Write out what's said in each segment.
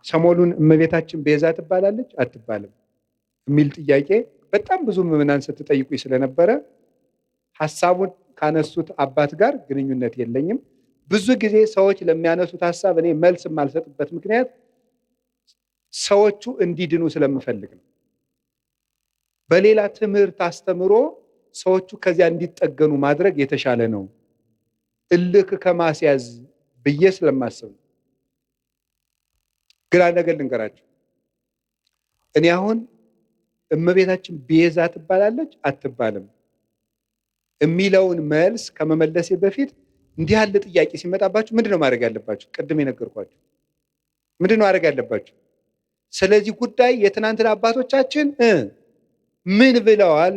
ሰሞኑን እመቤታችን ቤዛ ትባላለች አትባልም የሚል ጥያቄ በጣም ብዙ ምዕመናን ስትጠይቁኝ ስለነበረ ሐሳቡን ካነሱት አባት ጋር ግንኙነት የለኝም። ብዙ ጊዜ ሰዎች ለሚያነሱት ሐሳብ እኔ መልስ የማልሰጥበት ምክንያት ሰዎቹ እንዲድኑ ስለምፈልግ ነው። በሌላ ትምህርት አስተምሮ ሰዎቹ ከዚያ እንዲጠገኑ ማድረግ የተሻለ ነው እልክ ከማስያዝ ብዬ ስለማስብ ነው። ግን አንድ ነገር ልንገራችሁ። እኔ አሁን እመቤታችን ቤዛ ትባላለች አትባልም የሚለውን መልስ ከመመለሴ በፊት እንዲህ ያለ ጥያቄ ሲመጣባችሁ ምንድነው ማድረግ ያለባችሁ? ቅድም የነገርኳችሁ ምንድነው ማድረግ ያለባችሁ? ስለዚህ ጉዳይ የትናንትና አባቶቻችን ምን ብለዋል?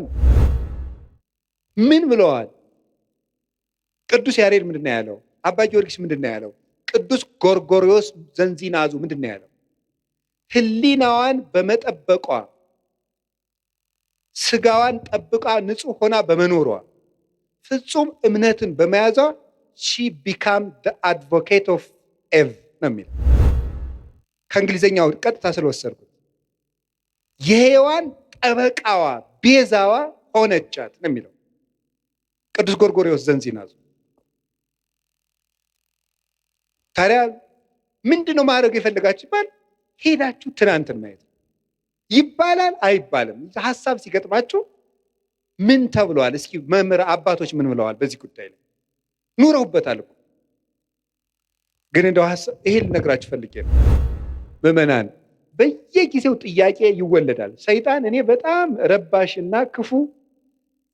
ምን ብለዋል? ቅዱስ ያሬድ ምንድነው ያለው? አባ ጊዮርጊስ ምንድነው ያለው? ቅዱስ ጎርጎርዮስ ዘንዚናዙ ምንድነው ያለው? ሕሊናዋን በመጠበቋ ስጋዋን ጠብቃ ንጹህ ሆና በመኖሯ ፍጹም እምነትን በመያዟ she became the advocate of Eve ነው የሚለው። ከእንግሊዘኛው ቀጥታ ስለወሰድኩት የሔዋን ጠበቃዋ ቤዛዋ ሆነቻት ነው የሚለው ቅዱስ ጎርጎርዮስ ዘንዚናዙ። ታዲያ ምንድነው ማድረግ የፈለጋችሁ ይባል? ሄዳችሁ ትናንትን ማየት ይባላል አይባልም? ሐሳብ ሲገጥማችሁ ምን ተብሏል? እስኪ መምህር አባቶች ምን ብለዋል በዚህ ጉዳይ ላይ? ኑረውበታል እኮ። ግን እንደው ይሄ ልነግራችሁ ፈልጌ ነው። ምዕመናን በየጊዜው ጥያቄ ይወለዳል። ሰይጣን እኔ በጣም ረባሽና ክፉ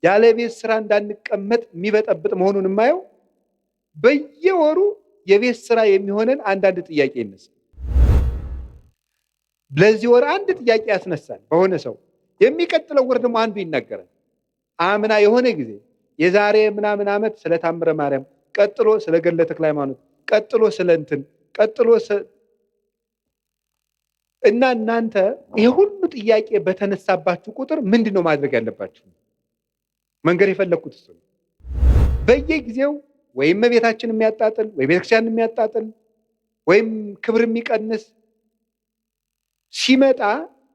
ያለ ቤት ስራ እንዳንቀመጥ የሚበጠብጥ መሆኑን የማየው በየወሩ የቤት ስራ የሚሆነን አንዳንድ ጥያቄ ይነሳል። ለዚህ ወር አንድ ጥያቄ ያስነሳል በሆነ ሰው፣ የሚቀጥለው ወር ደግሞ አንዱ ይናገራል። አምና የሆነ ጊዜ የዛሬ ምናምን ዓመት ስለ ታምረ ማርያም፣ ቀጥሎ ስለ ገድለ ተክለ ሃይማኖት፣ ቀጥሎ ስለ እንትን፣ ቀጥሎ እና እናንተ ይሄ ሁሉ ጥያቄ በተነሳባችሁ ቁጥር ምንድነው ማድረግ ያለባችሁ? መንገር የፈለኩት እሱ ነው። በየጊዜው ወይም እመቤታችን የሚያጣጥል ወይ ቤተክርስቲያን የሚያጣጥል ወይም ክብር የሚቀንስ ሲመጣ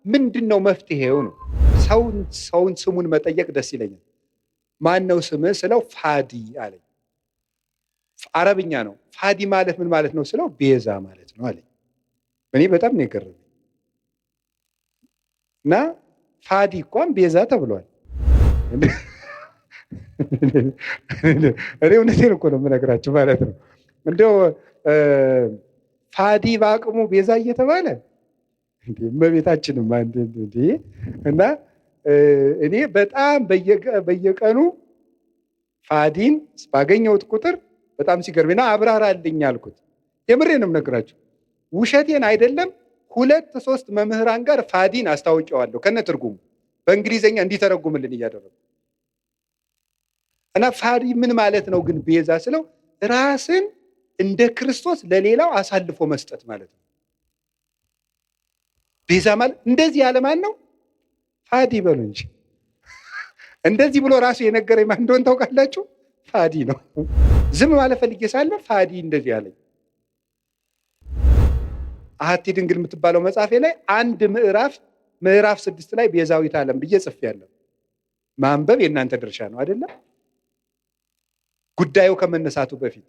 ምንድነው መፍትሄው ነው? ሰውን ስሙን መጠየቅ ደስ ይለኛል። ማን ነው ስምህ ስለው ፋዲ አለኝ። አረብኛ ነው። ፋዲ ማለት ምን ማለት ነው ስለው ቤዛ ማለት ነው አለኝ። እኔ በጣም ነው የገረመኝ። እና ፋዲ እንኳን ቤዛ ተብሏል። እኔ እውነቴን እኮ ነው የምነግራችሁ ማለት ነው። እንደው ፋዲ በአቅሙ ቤዛ እየተባለ እመቤታችንም እና እኔ በጣም በየቀኑ ፋዲን ባገኘሁት ቁጥር በጣም ሲገርምና አብራራልኝ አልኩት። የምሬንም ነግራችሁ ውሸቴን አይደለም። 2-3 መምህራን ጋር ፋዲን አስታውቀዋለሁ ከነ ትርጉሙ በእንግሊዘኛ እንዲተረጉምልን እያደረጉ እና ፋዲ ምን ማለት ነው ግን ቤዛ ስለው ራስን እንደ ክርስቶስ ለሌላው አሳልፎ መስጠት ማለት ነው። ቤዛ ማለት እንደዚህ ያለ ማን ነው? ፋዲ በሉ እንጂ እንደዚህ ብሎ ራሱ የነገረኝ ማን እንደሆነ ታውቃላችሁ? ፋዲ ነው። ዝም ማለት ፈልጌ ሳለ ፋዲ እንደዚህ ያለኝ። አሐቲ ድንግል የምትባለው መጽሐፌ ላይ አንድ ምዕራፍ 6 ላይ ቤዛዊት ዓለም ብዬ ጽፌያለሁ። ማንበብ የእናንተ ድርሻ ነው አይደለም? ጉዳዩ ከመነሳቱ በፊት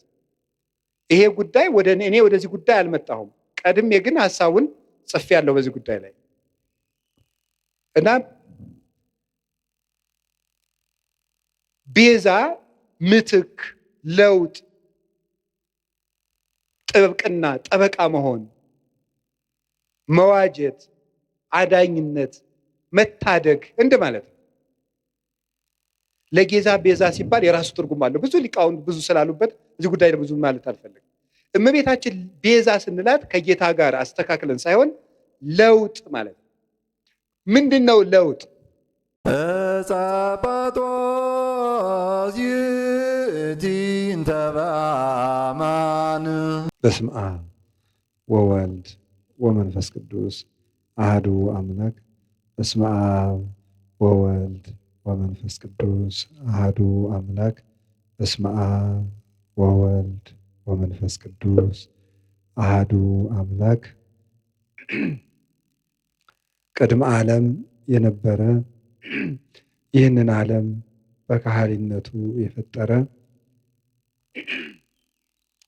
ይሄ ጉዳይ እኔ ወደዚህ ጉዳይ አልመጣሁም። ቀድሜ ግን ሐሳቡን ጽፌያለሁ በዚህ ጉዳይ ላይ እና ቤዛ ምትክ፣ ለውጥ፣ ጥብቅና፣ ጠበቃ መሆን፣ መዋጀት፣ አዳኝነት፣ መታደግ እንደማለት ነው። ለጌዛ ቤዛ ሲባል የራሱ ትርጉም አለው። ብዙ ሊቃውንት ብዙ ስላሉበት እዚህ ጉዳይ ብዙ ማለት አልፈልግም። እመቤታችን ቤዛ ስንላት ከጌታ ጋር አስተካክለን ሳይሆን ለውጥ ማለት ነው። ምንድነው ለውጥ? በስመ አብ ወወልድ ወመንፈስ ቅዱስ አሐዱ አምላክ። በስመ አብ ወወልድ ወመንፈስ ቅዱስ አሐዱ አምላክ። በስመ አብ ወወልድ ወመንፈስ ቅዱስ አሐዱ አምላክ። ቅድመ ዓለም የነበረ ይህንን ዓለም በካህሊነቱ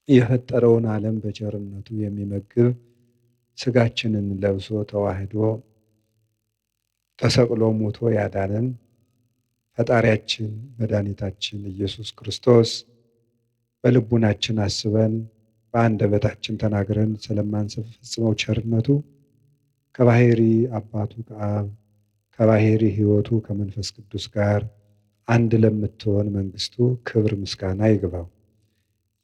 የፈጠረውን ዓለም በቸርነቱ የሚመግብ ስጋችንን ለብሶ ተዋህዶ ተሰቅሎ ሞቶ ያዳነን ፈጣሪያችን መድኃኒታችን ኢየሱስ ክርስቶስ በልቡናችን አስበን በአንደበታችን ተናግረን ስለማንፈጽመው ቸርነቱ ከባሕሪ አባቱ ከአብ ከባሕሪ ሕይወቱ ከመንፈስ ቅዱስ ጋር አንድ ለምትሆን መንግስቱ ክብር ምስጋና ይግባው።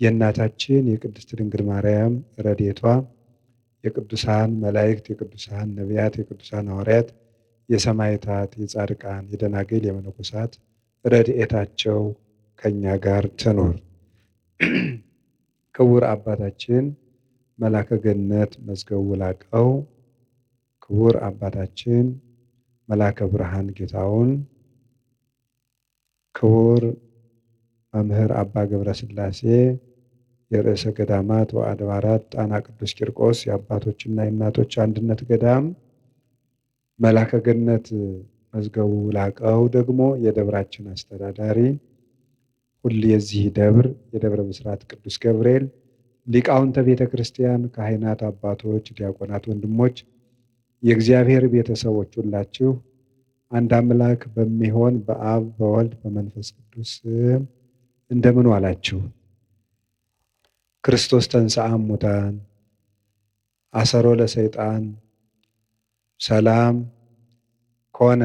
የእናታችን የቅድስት ድንግል ማርያም ረድኤቷ የቅዱሳን መላእክት፣ የቅዱሳን ነቢያት፣ የቅዱሳን ሐዋርያት፣ የሰማዕታት፣ የጻድቃን፣ የደናግል፣ የመነኮሳት ረድኤታቸው ከኛ ጋር ትኖር። ክቡር አባታችን መላከ ገነት መዝገቡ ላቀው፣ ክቡር አባታችን መላከ ብርሃን ጌታውን፣ ክቡር መምህር አባ ገብረ ሥላሴ የርዕሰ ገዳማት ወአድባራት ጣና ቅዱስ ቂርቆስ የአባቶችና የእናቶች አንድነት ገዳም መላከ ገነት መዝገቡ ላቀው ደግሞ የደብራችን አስተዳዳሪ፣ ሁሉ የዚህ ደብር የደብረ ብስራት ቅዱስ ገብርኤል ሊቃውንተ ቤተ ክርስቲያን፣ ካህናት፣ አባቶች፣ ዲያቆናት፣ ወንድሞች፣ የእግዚአብሔር ቤተሰቦች ሁላችሁ አንድ አምላክ በሚሆን በአብ በወልድ በመንፈስ ቅዱስ እንደምን ዋላችሁ? ክርስቶስ ተንሥአ እሙታን አሰሮ ለሰይጣን ሰላም ኮነ።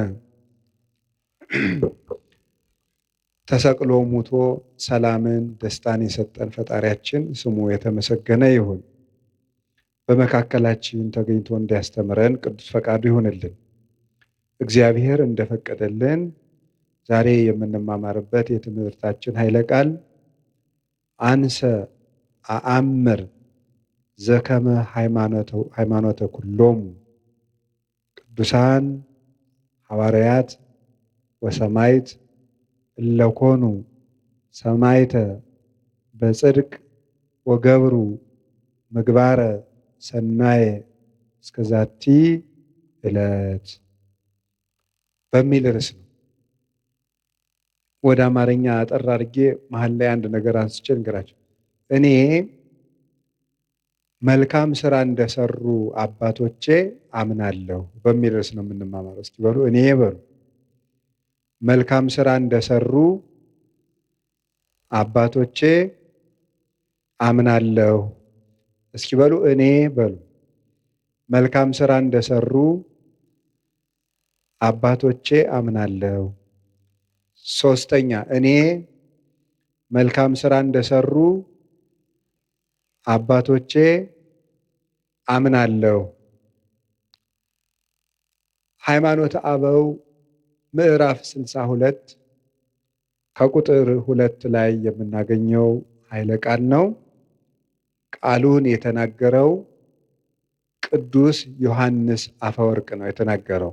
ተሰቅሎ ሙቶ ሰላምን ደስታን የሰጠን ፈጣሪያችን ስሙ የተመሰገነ ይሁን። በመካከላችን ተገኝቶ እንዲያስተምረን ቅዱስ ፈቃዱ ይሁንልን። እግዚአብሔር እንደፈቀደልን ዛሬ የምንማማርበት የትምህርታችን ኃይለ ቃል አንሰ አአምር ዘከመ ሃይማኖተ ኩሎሙ ቅዱሳን ሐዋርያት ወሰማዕት እለኮኑ ሰማዕተ በጽድቅ ወገብሩ ምግባረ ሰናየ እስከዛቲ ዕለት በሚል ርዕስ ነው። ወደ አማርኛ አጠር አድርጌ መሀል ላይ አንድ ነገር አንስቼ እንግራቸው። እኔ መልካም ስራ እንደሰሩ አባቶቼ አምናለሁ በሚል ርዕስ ነው የምንማማረው። እስኪ በሉ እኔ በሉ። መልካም ስራ እንደሰሩ አባቶቼ አምናለሁ። እስኪ በሉ እኔ በሉ። መልካም ስራ እንደሰሩ አባቶቼ አምናለሁ። ሶስተኛ እኔ መልካም ስራ እንደሰሩ አባቶቼ አምናለሁ። ሃይማኖተ አበው ምዕራፍ 62 ከቁጥር 2 ላይ የምናገኘው ኃይለ ቃል ነው። ቃሉን የተናገረው ቅዱስ ዮሐንስ አፈወርቅ ነው የተናገረው።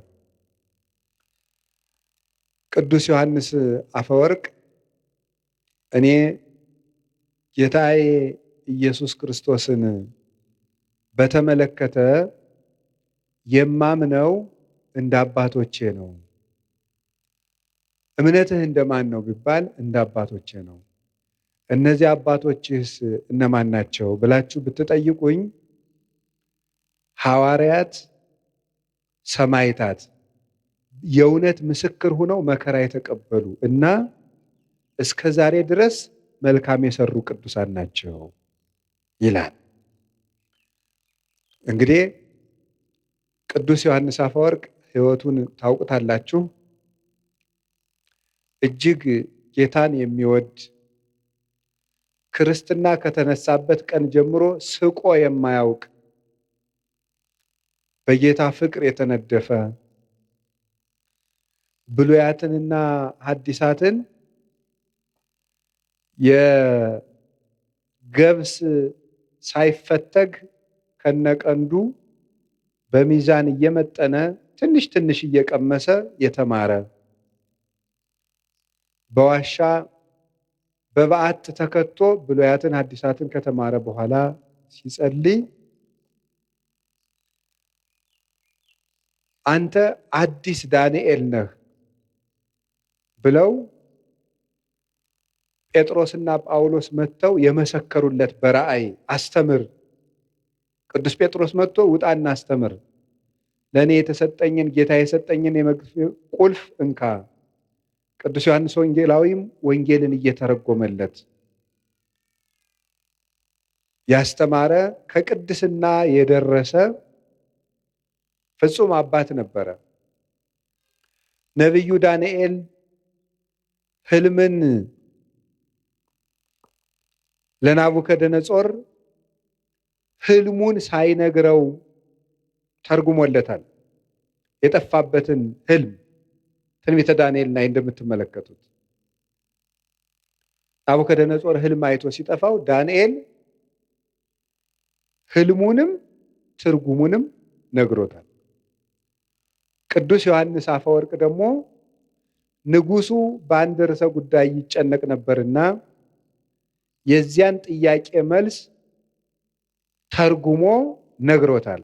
ቅዱስ ዮሐንስ አፈወርቅ እኔ ጌታዬ ኢየሱስ ክርስቶስን በተመለከተ የማምነው እንደ አባቶቼ ነው። እምነትህ እንደማን ነው ቢባል እንደ አባቶቼ ነው። እነዚህ አባቶችህስ እነማን ናቸው ብላችሁ ብትጠይቁኝ ሐዋርያት፣ ሰማዕታት የእውነት ምስክር ሆነው መከራ የተቀበሉ እና እስከ ዛሬ ድረስ መልካም የሰሩ ቅዱሳን ናቸው ይላል። እንግዲህ ቅዱስ ዮሐንስ አፈወርቅ ሕይወቱን ታውቁታላችሁ። እጅግ ጌታን የሚወድ ክርስትና ከተነሳበት ቀን ጀምሮ ስቆ የማያውቅ በጌታ ፍቅር የተነደፈ ብሉያትንና ሐዲሳትን የገብስ ሳይፈተግ ከነቀንዱ በሚዛን እየመጠነ ትንሽ ትንሽ እየቀመሰ የተማረ በዋሻ በበዓት ተከቶ ብሉያትን ሐዲሳትን ከተማረ በኋላ ሲጸልይ አንተ አዲስ ዳንኤል ነህ ብለው ጴጥሮስና ጳውሎስ መጥተው የመሰከሩለት በራእይ አስተምር። ቅዱስ ጴጥሮስ መጥቶ ውጣና አስተምር፣ ለእኔ የተሰጠኝን ጌታ የሰጠኝን የመንግሥት ቁልፍ እንካ። ቅዱስ ዮሐንስ ወንጌላዊም ወንጌልን እየተረጎመለት ያስተማረ ከቅድስና የደረሰ ፍጹም አባት ነበረ። ነቢዩ ዳንኤል ሕልምን ለናቡከደነጾር ሕልሙን ሳይነግረው ተርጉሞለታል። የጠፋበትን ሕልም ትንቢተ ዳንኤል ላይ እንደምትመለከቱት ናቡከደነጾር ሕልም አይቶ ሲጠፋው ዳንኤል ሕልሙንም ትርጉሙንም ነግሮታል። ቅዱስ ዮሐንስ አፈወርቅ ደግሞ ንጉሱ በአንድ ርዕሰ ጉዳይ ይጨነቅ ነበርና የዚያን ጥያቄ መልስ ተርጉሞ ነግሮታል።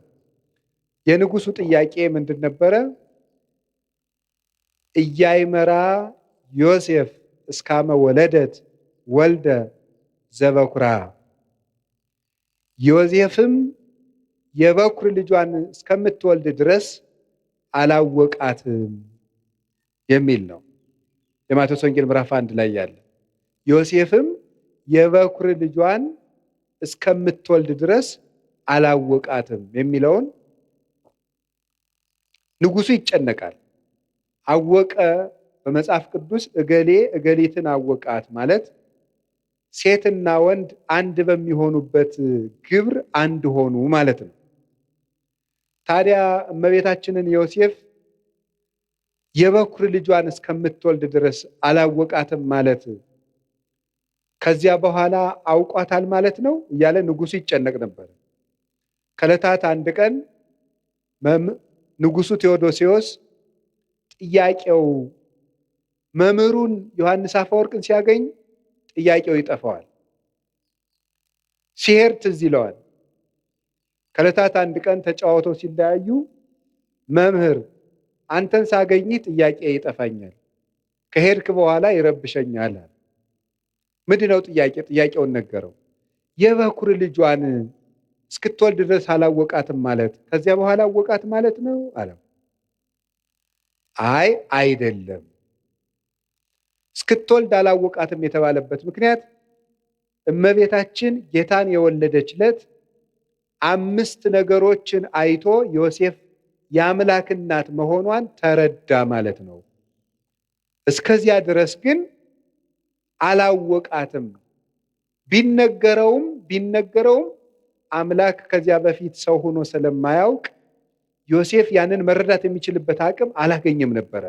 የንጉሱ ጥያቄ ምንድን ነበረ? ኢያእመራ ዮሴፍ እስካመ ወለደት ወልደ ዘበኩራ፣ ዮሴፍም የበኩር ልጇን እስከምትወልድ ድረስ አላወቃትም የሚል ነው። የማቴዎስ ወንጌል ምዕራፍ 1 ላይ ያለ ዮሴፍም የበኩር ልጇን እስከምትወልድ ድረስ አላወቃትም የሚለውን ንጉሱ ይጨነቃል። አወቀ በመጽሐፍ ቅዱስ እገሌ እገሊትን አወቃት ማለት ሴትና ወንድ አንድ በሚሆኑበት ግብር አንድ ሆኑ ማለት ነው። ታዲያ እመቤታችንን ዮሴፍ የበኩር ልጇን እስከምትወልድ ድረስ አላወቃትም ማለት ከዚያ በኋላ አውቋታል ማለት ነው እያለ ንጉሱ ይጨነቅ ነበር። ከዕለታት አንድ ቀን ንጉሱ ቴዎዶሲዎስ ጥያቄው መምህሩን ዮሐንስ አፈወርቅን ሲያገኝ ጥያቄው ይጠፋዋል። ሲሄድ ትዝ ይለዋል። ከዕለታት አንድ ቀን ተጫዋተው ሲለያዩ መምህር አንተን ሳገኝ ጥያቄ ይጠፋኛል፣ ከሄድክ በኋላ ይረብሸኛል። ምንድነው ጥያቄ? ጥያቄውን ነገረው። የበኩር ልጇን እስክትወልድ ድረስ አላወቃትም ማለት ከዚያ በኋላ አወቃት ማለት ነው አለው። አይ አይደለም፣ እስክትወልድ አላወቃትም የተባለበት ምክንያት እመቤታችን ጌታን የወለደች ዕለት 5 ነገሮችን አይቶ ዮሴፍ የአምላክ እናት መሆኗን ተረዳ ማለት ነው። እስከዚያ ድረስ ግን አላወቃትም። ቢነገረውም አምላክ ከዚያ በፊት ሰው ሆኖ ስለማያውቅ ዮሴፍ ያንን መረዳት የሚችልበት አቅም አላገኘም ነበረ።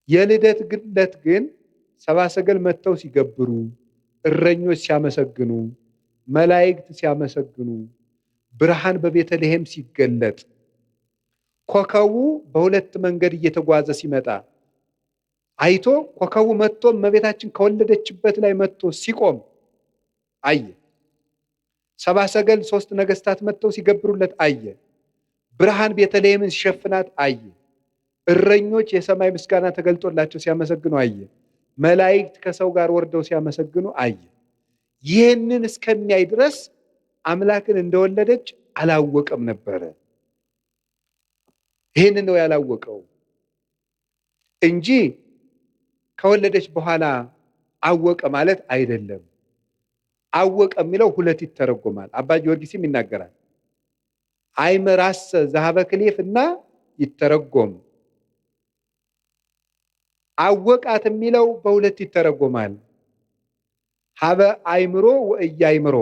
የልደት ዕለት ግን ሰብአ ሰገል መጥተው ሲገብሩ፣ እረኞች ሲያመሰግኑ፣ መላእክት ሲያመሰግኑ፣ ብርሃን በቤተልሔም ሲገለጥ፣ ኮከቡ በሁለት መንገድ እየተጓዘ ሲመጣ አይቶ ኮከቡ መጥቶ እመቤታችን ከወለደችበት ላይ መጥቶ ሲቆም አየ። ሰብአ ሰገል 3 ነገስታት መጥተው ሲገብሩለት አየ። ብርሃን ቤተልሔምን ሲሸፍናት አየ። እረኞች የሰማይ ምስጋና ተገልጦላቸው ሲያመሰግኑ አየ። መላእክት ከሰው ጋር ወርደው ሲያመሰግኑ አየ። ይህንን እስከሚያይ ድረስ አምላክን እንደወለደች አላወቀም ነበረ። ይህንን ነው ያላወቀው እንጂ ከወለደች በኋላ አወቀ ማለት አይደለም። አወቀ የሚለው 2 ይተረጎማል። አባ ጊዮርጊስም ይናገራል። አይመራሰ ዘሀበ ክሌፍ እና ይተረጎም። አወቃት የሚለው በ2 ይተረጎማል። ሀበ አይምሮ ወእያይምሮ፣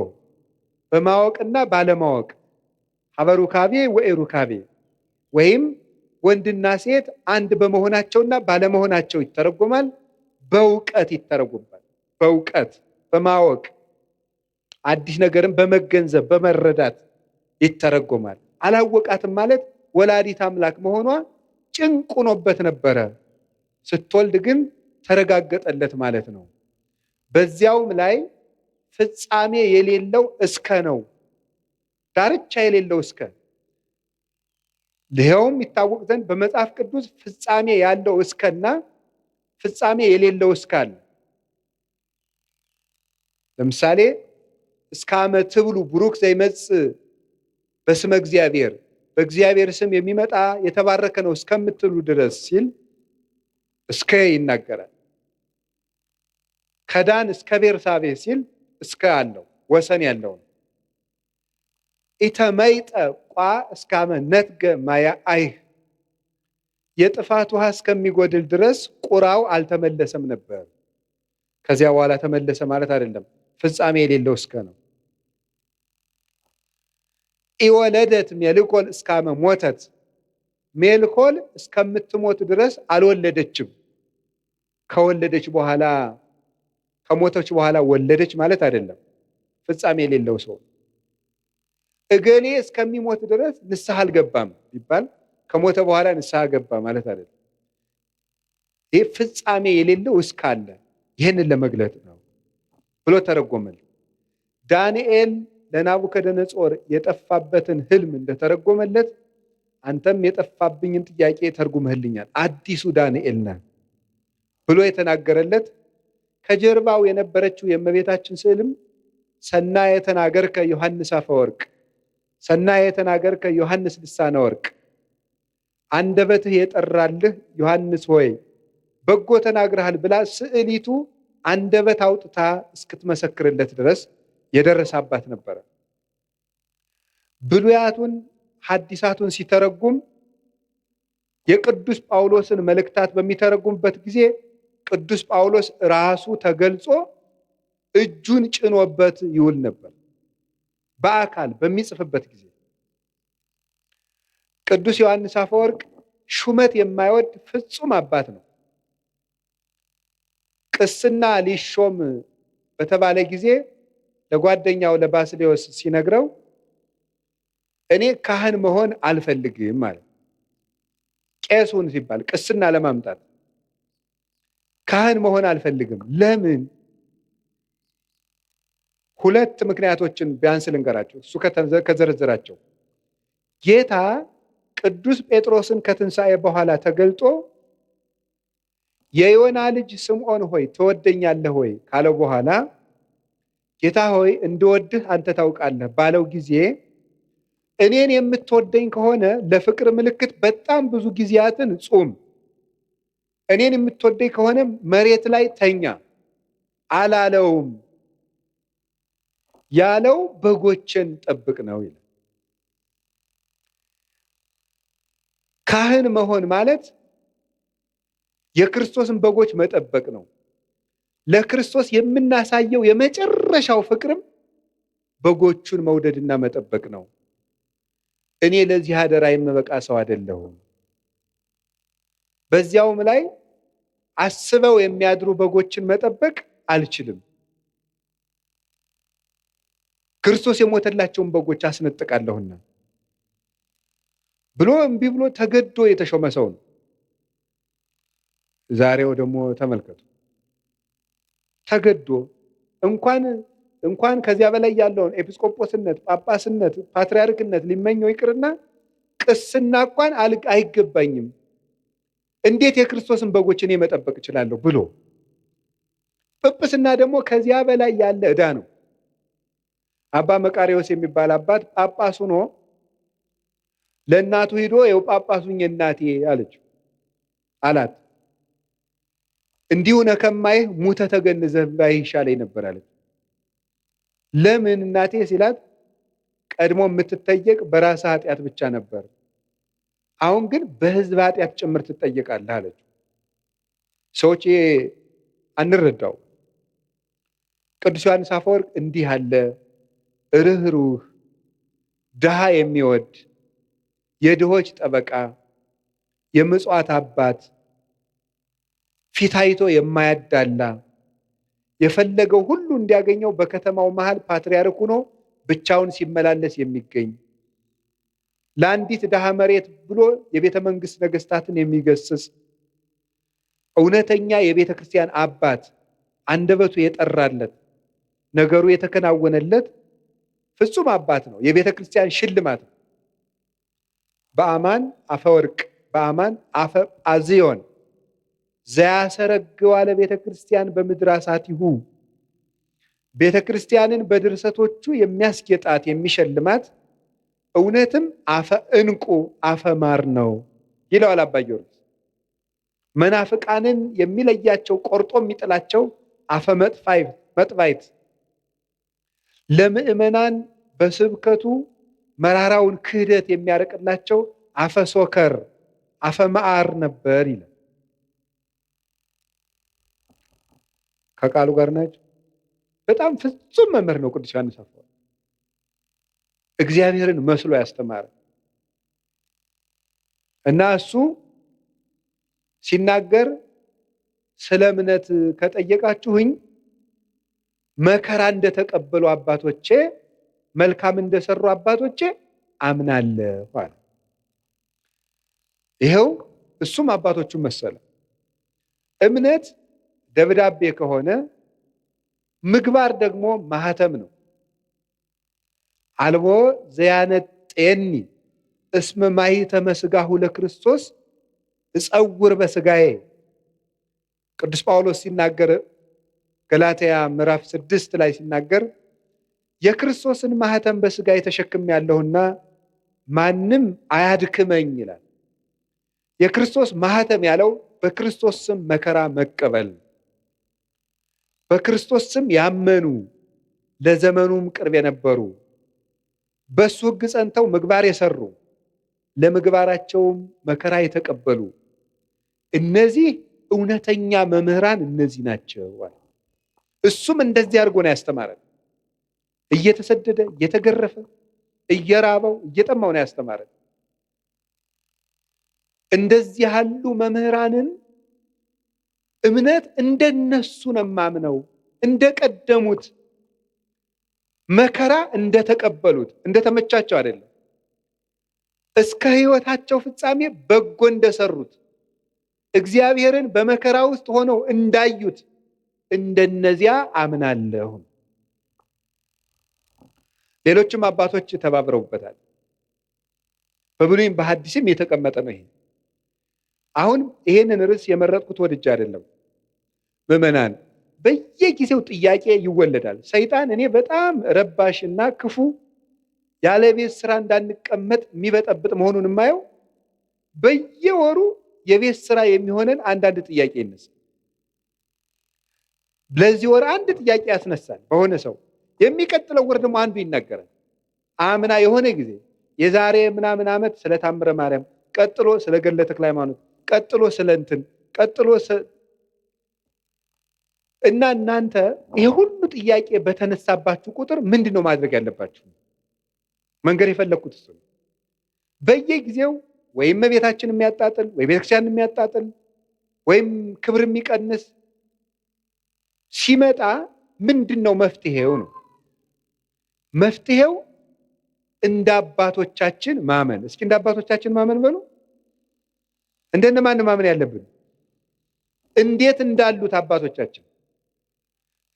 በማወቅና ባለማወቅ። ሀበ ሩካቤ ወኢሩካቤ፣ ወይም ወንድና ሴት አንድ በመሆናቸውና ባለመሆናቸው ይተረጎማል። በእውቀት ይተረጎማል። በእውቀት በማወቅ አዲስ ነገርን በመገንዘብ በመረዳት ይተረጎማል። አላወቃትም ማለት ወላዲት አምላክ መሆኗ ጭንቅ ሆኖበት ነበረ። ስትወልድ ግን ተረጋገጠለት ማለት ነው። በዚያውም ላይ ፍጻሜ የሌለው እስከ ነው። ዳርቻ የሌለው እስከ ይኸውም ይታወቅ ዘንድ በመጽሐፍ ቅዱስ ፍጻሜ ያለው እስከና ፍጻሜ የሌለው እስከ አለ። ለምሳሌ እስከ አመ ትብሉ ቡሩክ ዘይመጽእ በስመ እግዚአብሔር፣ በእግዚአብሔር ስም የሚመጣ የተባረከ ነው እስከምትሉ ድረስ ሲል እስከ ይናገራል። ከዳን እስከ ቤርሳቤ ሲል እስከ አለው ወሰን ያለው ነው። ኢተመይጠ ቋ እስከ አመ ነትገ ማየ አይህ፣ የጥፋት ውሃ እስከሚጎድል ድረስ ቁራው አልተመለሰም ነበር። ከዚያ በኋላ ተመለሰ ማለት አይደለም። ፍጻሜ የሌለው እስከ ነው። ኢወለደት ሜልኮል እስከ አመ ሞተት፣ ሜልኮል እስከምትሞት ድረስ አልወለደችም። ከወለደች በኋላ ከሞተች በኋላ ወለደች ማለት አይደለም። ፍጻሜ የሌለው ሰው እገሌ እስከሚሞት ድረስ ንስሐ አልገባም ቢባል ከሞተ በኋላ ንስሐ ገባ ማለት አይደለም። ይህ ፍጻሜ የሌለው እስካለ ይህንን ለመግለጥ ነው ብሎ ተረጎመል። ዳንኤል ለናቡከደነጾር የጠፋበትን ህልም እንደተረጎመለት አንተም የጠፋብኝን ጥያቄ ተርጉመህልኛል፣ አዲሱ ዳንኤል ነህ ብሎ የተናገረለት ከጀርባው የነበረችው የእመቤታችን ስዕልም ሰናየ ተናገርከ ዮሐንስ አፈወርቅ፣ ሰናየ ተናገርከ ዮሐንስ ልሳነ ወርቅ፣ አንደበትህ የጠራልህ ዮሐንስ ሆይ በጎ ተናግረሃል ብላ ስዕሊቱ አንደበት አውጥታ እስክትመሰክርለት ድረስ የደረሳባት ነበረ። ብሉያቱን ሐዲሳቱን ሲተረጉም የቅዱስ ጳውሎስን መልእክታት በሚተረጉምበት ጊዜ ቅዱስ ጳውሎስ ራሱ ተገልጾ እጁን ጭኖበት ይውል ነበር። በአካል በሚጽፍበት ጊዜ ቅዱስ ዮሐንስ አፈወርቅ ሹመት የማይወድ ፍጹም አባት ነው። ቅስና ሊሾም በተባለ ጊዜ ለጓደኛው ለባስልዮስ ሲነግረው እኔ ካህን መሆን አልፈልግም ማለት። ቄሱን ሲባል ቅስና ለማምጣት ካህን መሆን አልፈልግም። ለምን? ሁለት ምክንያቶችን ቢያንስ ልንገራቸው። እሱ ከዘረዘራቸው ጌታ ቅዱስ ጴጥሮስን ከትንሣኤ በኋላ ተገልጦ የዮና ልጅ ስምዖን ሆይ ትወደኛለህ ሆይ ካለው በኋላ ጌታ ሆይ እንድወድህ አንተ ታውቃለህ ባለው ጊዜ እኔን የምትወደኝ ከሆነ ለፍቅር ምልክት በጣም ብዙ ጊዜያትን ጹም፣ እኔን የምትወደኝ ከሆነ መሬት ላይ ተኛ አላለውም። ያለው በጎችን ጠብቅ ነው ይላል። ካህን መሆን ማለት የክርስቶስን በጎች መጠበቅ ነው። ለክርስቶስ የምናሳየው የመጨረሻው ፍቅርም በጎቹን መውደድና መጠበቅ ነው። እኔ ለዚህ አደራ የምበቃ ሰው አይደለሁም። በዚያውም ላይ አስበው የሚያድሩ በጎችን መጠበቅ አልችልም። ክርስቶስ የሞተላቸውን በጎች አስነጥቃለሁና ብሎ እምቢ ብሎ ተገዶ የተሾመ ሰው ነው። ዛሬው ደግሞ ተመልከቱ፣ ተገዶ እንኳን ከዚያ በላይ ያለውን ኤጲስቆጶስነት፣ ጳጳስነት፣ ፓትርያርክነት ሊመኘው ይቅርና ቅስና እንኳን አይገባኝም፣ እንዴት የክርስቶስን በጎች እኔ መጠበቅ እችላለሁ ብሎ ጵጵስና ደግሞ ከዚያ በላይ ያለ ዕዳ ነው። አባ መቃሪዎስ የሚባል አባት ጳጳስ ሆኖ ለእናቱ ሂዶ የው ጳጳሱኝ እናቴ አላት። እንዲሁ ነከማይህ ሙተ ተገንዘህ ባይህ ይሻለኝ ነበር አለች። ለምን እናቴ ሲላት ቀድሞ የምትጠየቅ በራስ ኃጢአት ብቻ ነበር፣ አሁን ግን በሕዝብ ኃጢአት ጭምር ትጠየቃለህ አለች። ሰዎች አንረዳው። ቅዱስ ዮሐንስ አፈወርቅ እንዲህ አለ ርኅሩህ፣ ድሃ የሚወድ የድሆች ጠበቃ፣ የምጽዋት አባት፣ ፊት አይቶ የማያዳላ፣ የፈለገው ሁሉ እንዲያገኘው በከተማው መሃል ፓትርያርክ ሆኖ ብቻውን ሲመላለስ የሚገኝ፣ ለአንዲት ድሃ መሬት ብሎ የቤተ መንግስት ነገስታትን የሚገስጽ እውነተኛ የቤተ ክርስቲያን አባት፣ አንደበቱ የጠራለት ነገሩ የተከናወነለት ፍጹም አባት ነው። የቤተ ክርስቲያን ሽልማት ነው። በአማን አፈወርቅ በአማን አፈ ጳዝዮን ዘያሰረግዋ ለቤተ ክርስቲያን በምድር አሳቲሁ ቤተ ክርስቲያንን በድርሰቶቹ የሚያስጌጣት የሚሸልማት እውነትም አፈ ዕንቁ አፈ ማር ነው ይለዋል አባ ጊዮርጊስ። መናፍቃንን የሚለያቸው ቆርጦ የሚጥላቸው አፈ መጥባይት ለምእመናን በስብከቱ መራራውን ክህደት የሚያርቅላቸው አፈ ሶከር አፈ መዓር ነበር ይላል። ከቃሉ ጋር ናቸው። በጣም ፍጹም መምህር ነው ቅዱስ ዮሐንስ አፈወርቅ። እግዚአብሔርን መስሎ ያስተማረ እና እሱ ሲናገር ስለ እምነት ከጠየቃችሁኝ መከራ እንደተቀበሉ አባቶቼ መልካም እንደሰሩ አባቶቼ አምናለሁ አለ። ይኸው እሱም አባቶቹን መሰለ። እምነት ደብዳቤ ከሆነ ምግባር ደግሞ ማህተም ነው። አልቦ ዘያነጤኒ እስመ ማኅተመ ሥጋሁ ለክርስቶስ እጸውር በሥጋዬ ቅዱስ ጳውሎስ ሲናገር ገላትያ ምዕራፍ 6 ላይ ሲናገር የክርስቶስን ማህተም በሥጋዬ ተሸክሜያለሁና ማንም አያድክመኝ ይላል። የክርስቶስ ማህተም ያለው በክርስቶስ ስም መከራ መቀበል፣ በክርስቶስ ስም ያመኑ ለዘመኑም ቅርብ የነበሩ በሱ ሕግ ጸንተው ምግባር የሰሩ ለምግባራቸውም መከራ የተቀበሉ እነዚህ እውነተኛ መምህራን እነዚህ ናቸው። እሱም እንደዚህ አድርጎ ነው ያስተማረን። እየተሰደደ እየተገረፈ እየራበው እየጠማው ነው ያስተማረን። እንደዚህ ያሉ መምህራንን እምነት እንደነሱ ነው የማምነው፣ እንደቀደሙት መከራ እንደተቀበሉት እንደተመቻቸው አይደለም፣ እስከ ሕይወታቸው ፍጻሜ በጎ እንደሰሩት እግዚአብሔርን በመከራ ውስጥ ሆነው እንዳዩት እንደነዚያ አምናለሁ። ሌሎችም አባቶች ተባብረውበታል። በብሉይም በሐዲስም የተቀመጠ ነው ይሄ። አሁን ይሄንን ርዕስ የመረጥኩት ወድጄ አይደለም። ምዕመናን በየጊዜው ጥያቄ ይወለዳል። ሰይጣን እኔ በጣም ረባሽና ክፉ ያለ ቤት ስራ እንዳንቀመጥ የሚበጠብጥ መሆኑን የማየው በየወሩ የቤት ስራ የሚሆነን አንዳንድ ጥያቄ ይነሳል። ለዚህ ወር አንድ ጥያቄ ያስነሳል በሆነ ሰው፣ የሚቀጥለው ወር ደግሞ አንዱ ይናገራል። አምና የሆነ ጊዜ የዛሬ ምናምን ዓመት ስለ ታምረ ማርያም፣ ቀጥሎ ስለ ገድለ ተክለ ሃይማኖት፣ ቀጥሎ ስለ እንትን፣ ቀጥሎ እና እናንተ ይሄ ሁሉ ጥያቄ በተነሳባችሁ ቁጥር ምንድን ነው ማድረግ ያለባችሁ? መንገድ የፈለግኩት እሱ ነው። በየጊዜው ወይም እመቤታችን የሚያጣጥል ወይ ቤተክርስቲያን የሚያጣጥል ወይም ክብር የሚቀንስ ሲመጣ ምንድን ነው መፍትሄው? ነው መፍትሄው እንደ አባቶቻችን ማመን። እስኪ እንደ አባቶቻችን ማመን በሉ። እንደነማን ማመን ያለብን? እንዴት እንዳሉት አባቶቻችን።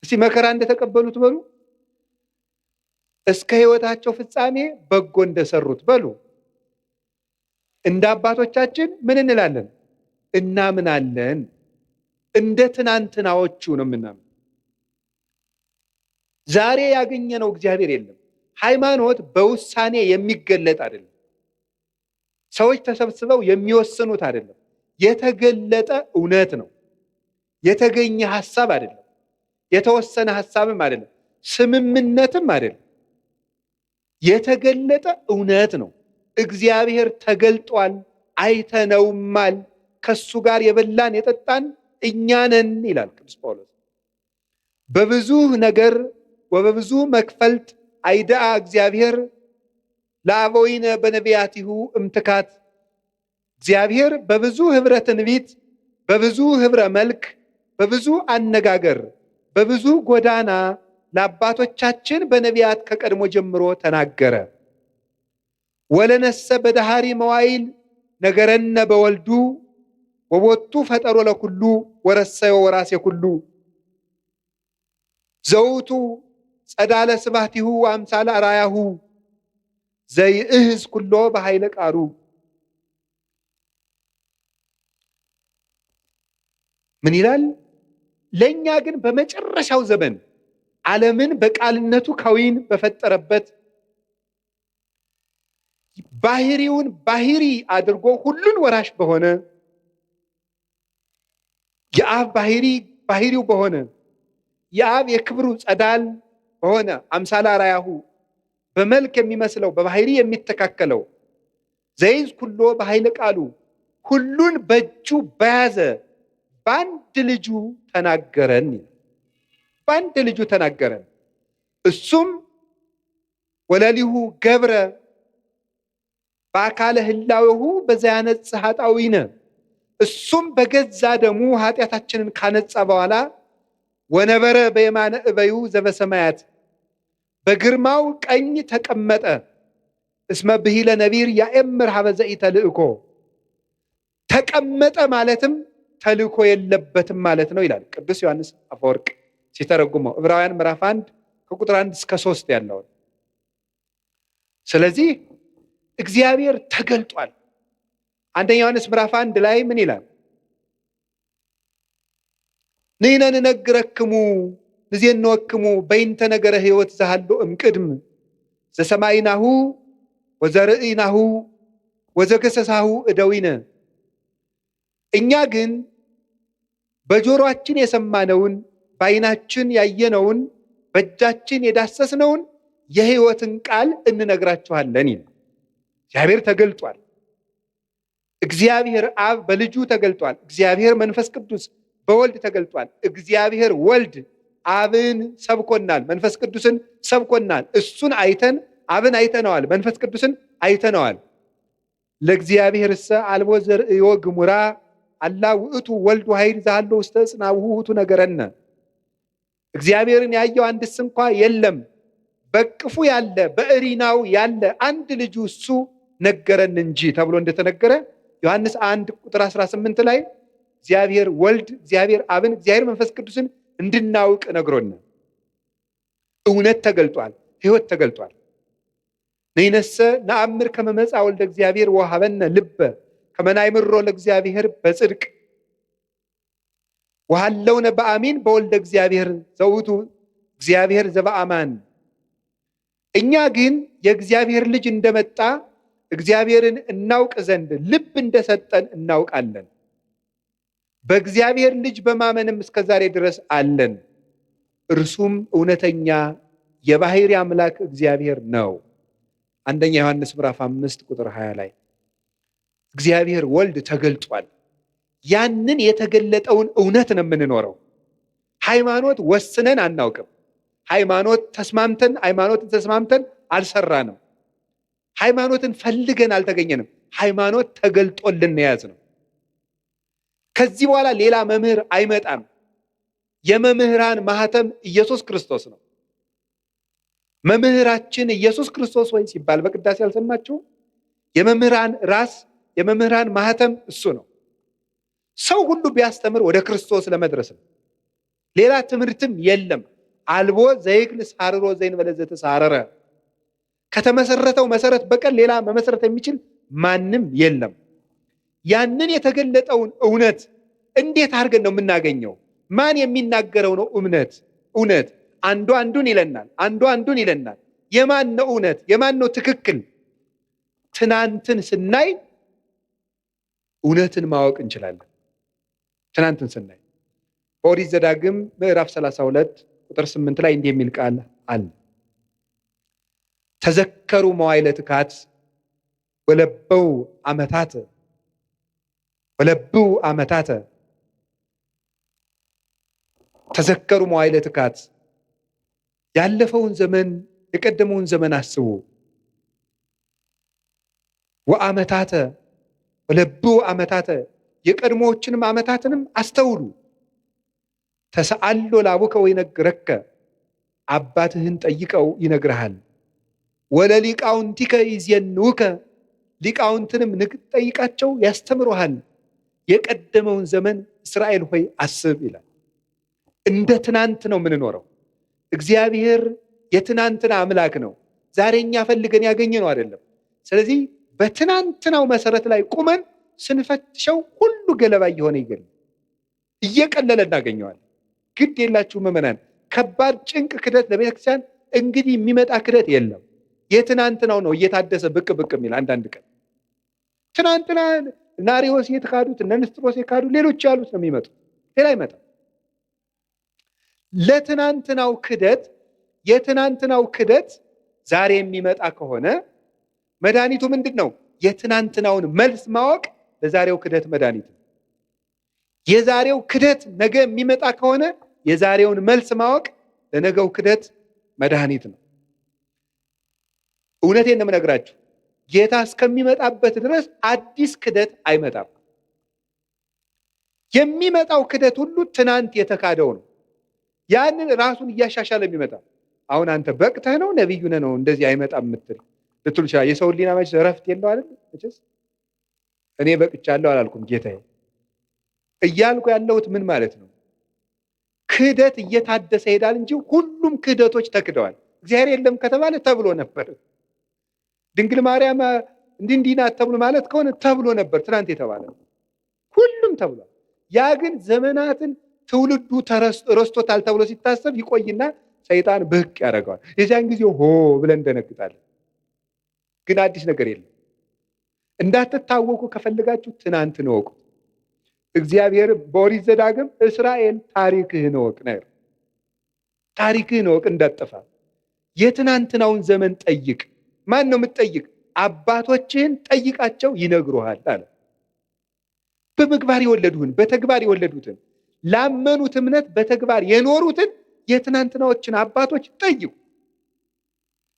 እስቲ መከራ እንደተቀበሉት በሉ። እስከ ሕይወታቸው ፍጻሜ በጎ እንደሰሩት በሉ። እንደ አባቶቻችን ምን እንላለን? እናምናለን። እንደ ትናንትናዎቹ ነው የምናምን። ዛሬ ያገኘነው እግዚአብሔር የለም። ሃይማኖት በውሳኔ የሚገለጥ አይደለም። ሰዎች ተሰብስበው የሚወስኑት አይደለም። የተገለጠ እውነት ነው። የተገኘ ሐሳብ አይደለም። የተወሰነ ሐሳብም አይደለም። ስምምነትም አይደለም። የተገለጠ እውነት ነው። እግዚአብሔር ተገልጧል፣ አይተነውማል። ከሱ ጋር የበላን የጠጣን እኛ ነን ይላል ቅዱስ ጳውሎስ። በብዙ ነገር ወበብዙ መክፈልት አይደአ እግዚአብሔር ለአበዊነ በነቢያቲሁ እምትካት። እግዚአብሔር በብዙ ህብረ ትንቢት፣ በብዙ ህብረ መልክ፣ በብዙ አነጋገር፣ በብዙ ጎዳና ለአባቶቻችን በነቢያት ከቀድሞ ጀምሮ ተናገረ። ወለነሰ በዳሃሪ መዋይል ነገረነ በወልዱ ወቦቱ ፈጠሮ ለኩሉ ወረሰዮ ወራሴ ኩሉ ዘውቱ ጸዳለ ስባቲሁ አምሳለ አራያሁ ዘይእህዝ ኩሎ በኃይለ ቃሩ። ምን ይላል? ለእኛ ግን በመጨረሻው ዘመን ዓለምን በቃልነቱ ከዊን በፈጠረበት ባህሪውን ባህሪ አድርጎ ሁሉን ወራሽ በሆነ የአብ ባህሪው በሆነ የአብ የክብሩ ጸዳል በሆነ አምሳለ አርአያሁ በመልክ የሚመስለው በባህሪ የሚተካከለው ዘይዝ ኩሎ በኃይለ ቃሉ ሁሉን በእጁ በያዘ በአንድ ልጁ ተናገረን። በአንድ ልጁ ተናገረን። እሱም ወለሊሁ ገብረ በአካለ ህላዌሁ በዘያነጽ ኃጣውኢነ እሱም በገዛ ደሙ ኃጢአታችንን ካነጻ በኋላ ወነበረ በየማነ እበዩ ዘበሰማያት በግርማው ቀኝ ተቀመጠ እስመ ብሂለ ነቢር ያእምር ሀበ ዘኢተልእኮ ተቀመጠ ማለትም ተልእኮ የለበትም ማለት ነው ይላል ቅዱስ ዮሐንስ አፈወርቅ ሲተረጉመው ዕብራውያን ምዕራፍ 1 ከቁጥር 1 እስከ 3 ያለው። ስለዚህ እግዚአብሔር ተገልጧል። አንደኛ ዮሐንስ ምዕራፍ 1 ላይ ምን ይላል? ንሕነ ንነግረክሙ ንዜንወክሙ በይንተ ነገረ ሕይወት ዘሃሎ እምቅድም ዘሰማይናሁ ወዘርእይናሁ ወዘገሰሳሁ እደዊነ እኛ ግን በጆሮአችን የሰማነውን በዓይናችን ያየነውን በእጃችን የዳሰስነውን የሕይወትን ቃል እንነግራችኋለን ይላል። እግዚአብሔር ተገልጧል። እግዚአብሔር አብ በልጁ ተገልጧል። እግዚአብሔር መንፈስ ቅዱስ በወልድ ተገልጧል። እግዚአብሔር ወልድ አብን ሰብኮናል፣ መንፈስ ቅዱስን ሰብኮናል። እሱን አይተን አብን አይተነዋል፣ መንፈስ ቅዱስን አይተነዋል። ለእግዚአብሔርሰ አልቦ ዘርእዮ ግሙራ አላ ውእቱ ወልድ ኃይል ዘሃሎ ውስተ ጽናሁ ውእቱ ነገረነ እግዚአብሔርን ያየው አንድስ እንኳ የለም፣ በቅፉ ያለ በእሪናው ያለ አንድ ልጁ እሱ ነገረን እንጂ ተብሎ እንደተነገረ ዮሐንስ 1 ቁጥር 18 ላይ እግዚአብሔር ወልድ እግዚአብሔር አብን እግዚአብሔር መንፈስ ቅዱስን እንድናውቅ ነግሮን እውነት ተገልጧል፣ ሕይወት ተገልጧል። ነይነሰ ነአምር ከመ መጽአ ወልደ እግዚአብሔር ወሀበነ ልበ ከመ ናእምሮ ለእግዚአብሔር በጽድቅ ወሃለውነ በአሚን በወልደ እግዚአብሔር ዘውቱ እግዚአብሔር ዘበአማን እኛ ግን የእግዚአብሔር ልጅ እንደመጣ እግዚአብሔርን እናውቅ ዘንድ ልብ እንደሰጠን እናውቃለን። በእግዚአብሔር ልጅ በማመንም እስከዛሬ ድረስ አለን። እርሱም እውነተኛ የባህሪ አምላክ እግዚአብሔር ነው። አንደኛ ዮሐንስ ምዕራፍ 5 ቁጥር 20 ላይ እግዚአብሔር ወልድ ተገልጧል። ያንን የተገለጠውን እውነት ነው የምንኖረው። ሃይማኖት ወስነን አናውቅም። ሃይማኖትን ተስማምተን አልሰራንም። ሃይማኖትን ፈልገን አልተገኘንም። ሃይማኖት ተገልጦልን የያዝ ነው። ከዚህ በኋላ ሌላ መምህር አይመጣም። የመምህራን ማህተም ኢየሱስ ክርስቶስ ነው። መምህራችን ኢየሱስ ክርስቶስ ወይ ሲባል በቅዳሴ ያልሰማችሁ? የመምህራን ራስ የመምህራን ማህተም እሱ ነው። ሰው ሁሉ ቢያስተምር ወደ ክርስቶስ ለመድረስ ነው። ሌላ ትምህርትም የለም። አልቦ ዘይክል ሳርሮ ዘእንበለ ዘተሳረረ ከተመሰረተው መሰረት በቀር ሌላ መመሰረት የሚችል ማንም የለም። ያንን የተገለጠውን እውነት እንዴት አድርገን ነው የምናገኘው? ማን የሚናገረው ነው እውነት? አንዱ አንዱን ይለናል፣ አንዱ አንዱን ይለናል። የማን ነው እውነት? የማን ነው ትክክል? ትናንትን ስናይ እውነትን ማወቅ እንችላለን። ትናንትን ስናይ በኦሪት ዘዳግም ምዕራፍ 32 ቁጥር 8 ላይ እንዲህ የሚል ቃል አለ። ተዘከሩ መዋዕለ ትካት ወለበው ዓመታተ ተዘከሩ መዋዕለ ትካት ያለፈውን ዘመን የቀደመውን ዘመን አስቡ። ወዓመታተ ወለብው ዓመታተ የቀድሞዎችንም ዓመታትንም አስተውሉ። ተሰአሎ ላቡከ ወይነግረከ አባትህን ጠይቀው ይነግርሃል። ወለሊቃውንቲከ ይዜንውከ ሊቃውንትንም ጠይቃቸው ያስተምሩሃል። የቀደመውን ዘመን እስራኤል ሆይ አስብ ይላል። እንደ ትናንት ነው የምንኖረው። እግዚአብሔር የትናንትና አምላክ ነው። ዛሬኛ ፈልገን ያገኘ ነው አይደለም። ስለዚህ በትናንትናው መሰረት ላይ ቁመን ስንፈትሸው ሁሉ ገለባ እየሆነ ይገኛል። እየቀለለ እናገኘዋለን። ግድ የላችሁ ምዕመናን፣ ከባድ ጭንቅ ክደት ለቤተክርስቲያን እንግዲህ የሚመጣ ክደት የለም። የትናንትናው ነው እየታደሰ ብቅ ብቅ የሚል አንዳንድ ቀን ትናንትና ናሪዎስ የተካዱት እነ ንስጥሮስ የካዱ ሌሎች ያሉት ነው የሚመጡ፣ ሌላ አይመጣም። ለትናንትናው ክደት የትናንትናው ክደት ዛሬ የሚመጣ ከሆነ መድኃኒቱ ምንድን ነው? የትናንትናውን መልስ ማወቅ ለዛሬው ክደት መድኃኒት ነው። የዛሬው ክደት ነገ የሚመጣ ከሆነ የዛሬውን መልስ ማወቅ ለነገው ክደት መድኃኒት ነው። እውነቴን ነው የምነግራችሁ፣ ጌታ እስከሚመጣበት ድረስ አዲስ ክደት አይመጣም። የሚመጣው ክደት ሁሉ ትናንት የተካደው ነው። ያንን ራሱን እያሻሻለ የሚመጣ አሁን አንተ በቅተህ ነው ነቢዩ ነህ ነው እንደዚህ አይመጣም የምትል ልትሉ ይችላል። የሰው ሕሊና መቼ እረፍት የለው አይደል? መቼስ እኔ በቅቻለሁ አላልኩም ጌታዬ። እያልኩ ያለሁት ምን ማለት ነው? ክህደት እየታደሰ ይሄዳል እንጂ ሁሉም ክህደቶች ተክደዋል። እግዚአብሔር የለም ከተባለ ተብሎ ነበር። ድንግል ማርያም እንዲህ ናት ተብሎ ማለት ከሆነ ተብሎ ነበር። ትናንት የተባለ ሁሉም ተብሏል። ያ ግን ዘመናትን ትውልዱ ረስቶታል ተብሎ ሲታሰብ ይቆይና ሰይጣን ብቅ ያደርገዋል። የዚያን ጊዜ ሆ ብለን እንደነግጣለን። ግን አዲስ ነገር የለም። እንዳትታወቁ ከፈልጋችሁ ትናንትን እወቁ። እግዚአብሔር በኦሪት ዘዳግም እስራኤል ታሪክህን እወቅ ነው። ታሪክህን እወቅ እንዳትጠፋ። የትናንትናውን ዘመን ጠይቅ። ማን ነው የምትጠይቅ? አባቶችህን ጠይቃቸው ይነግሩሃል አለ። በምግባር የወለዱህን በተግባር የወለዱትን ላመኑት እምነት በተግባር የኖሩትን የትናንትናዎችን አባቶች ጠይቁ።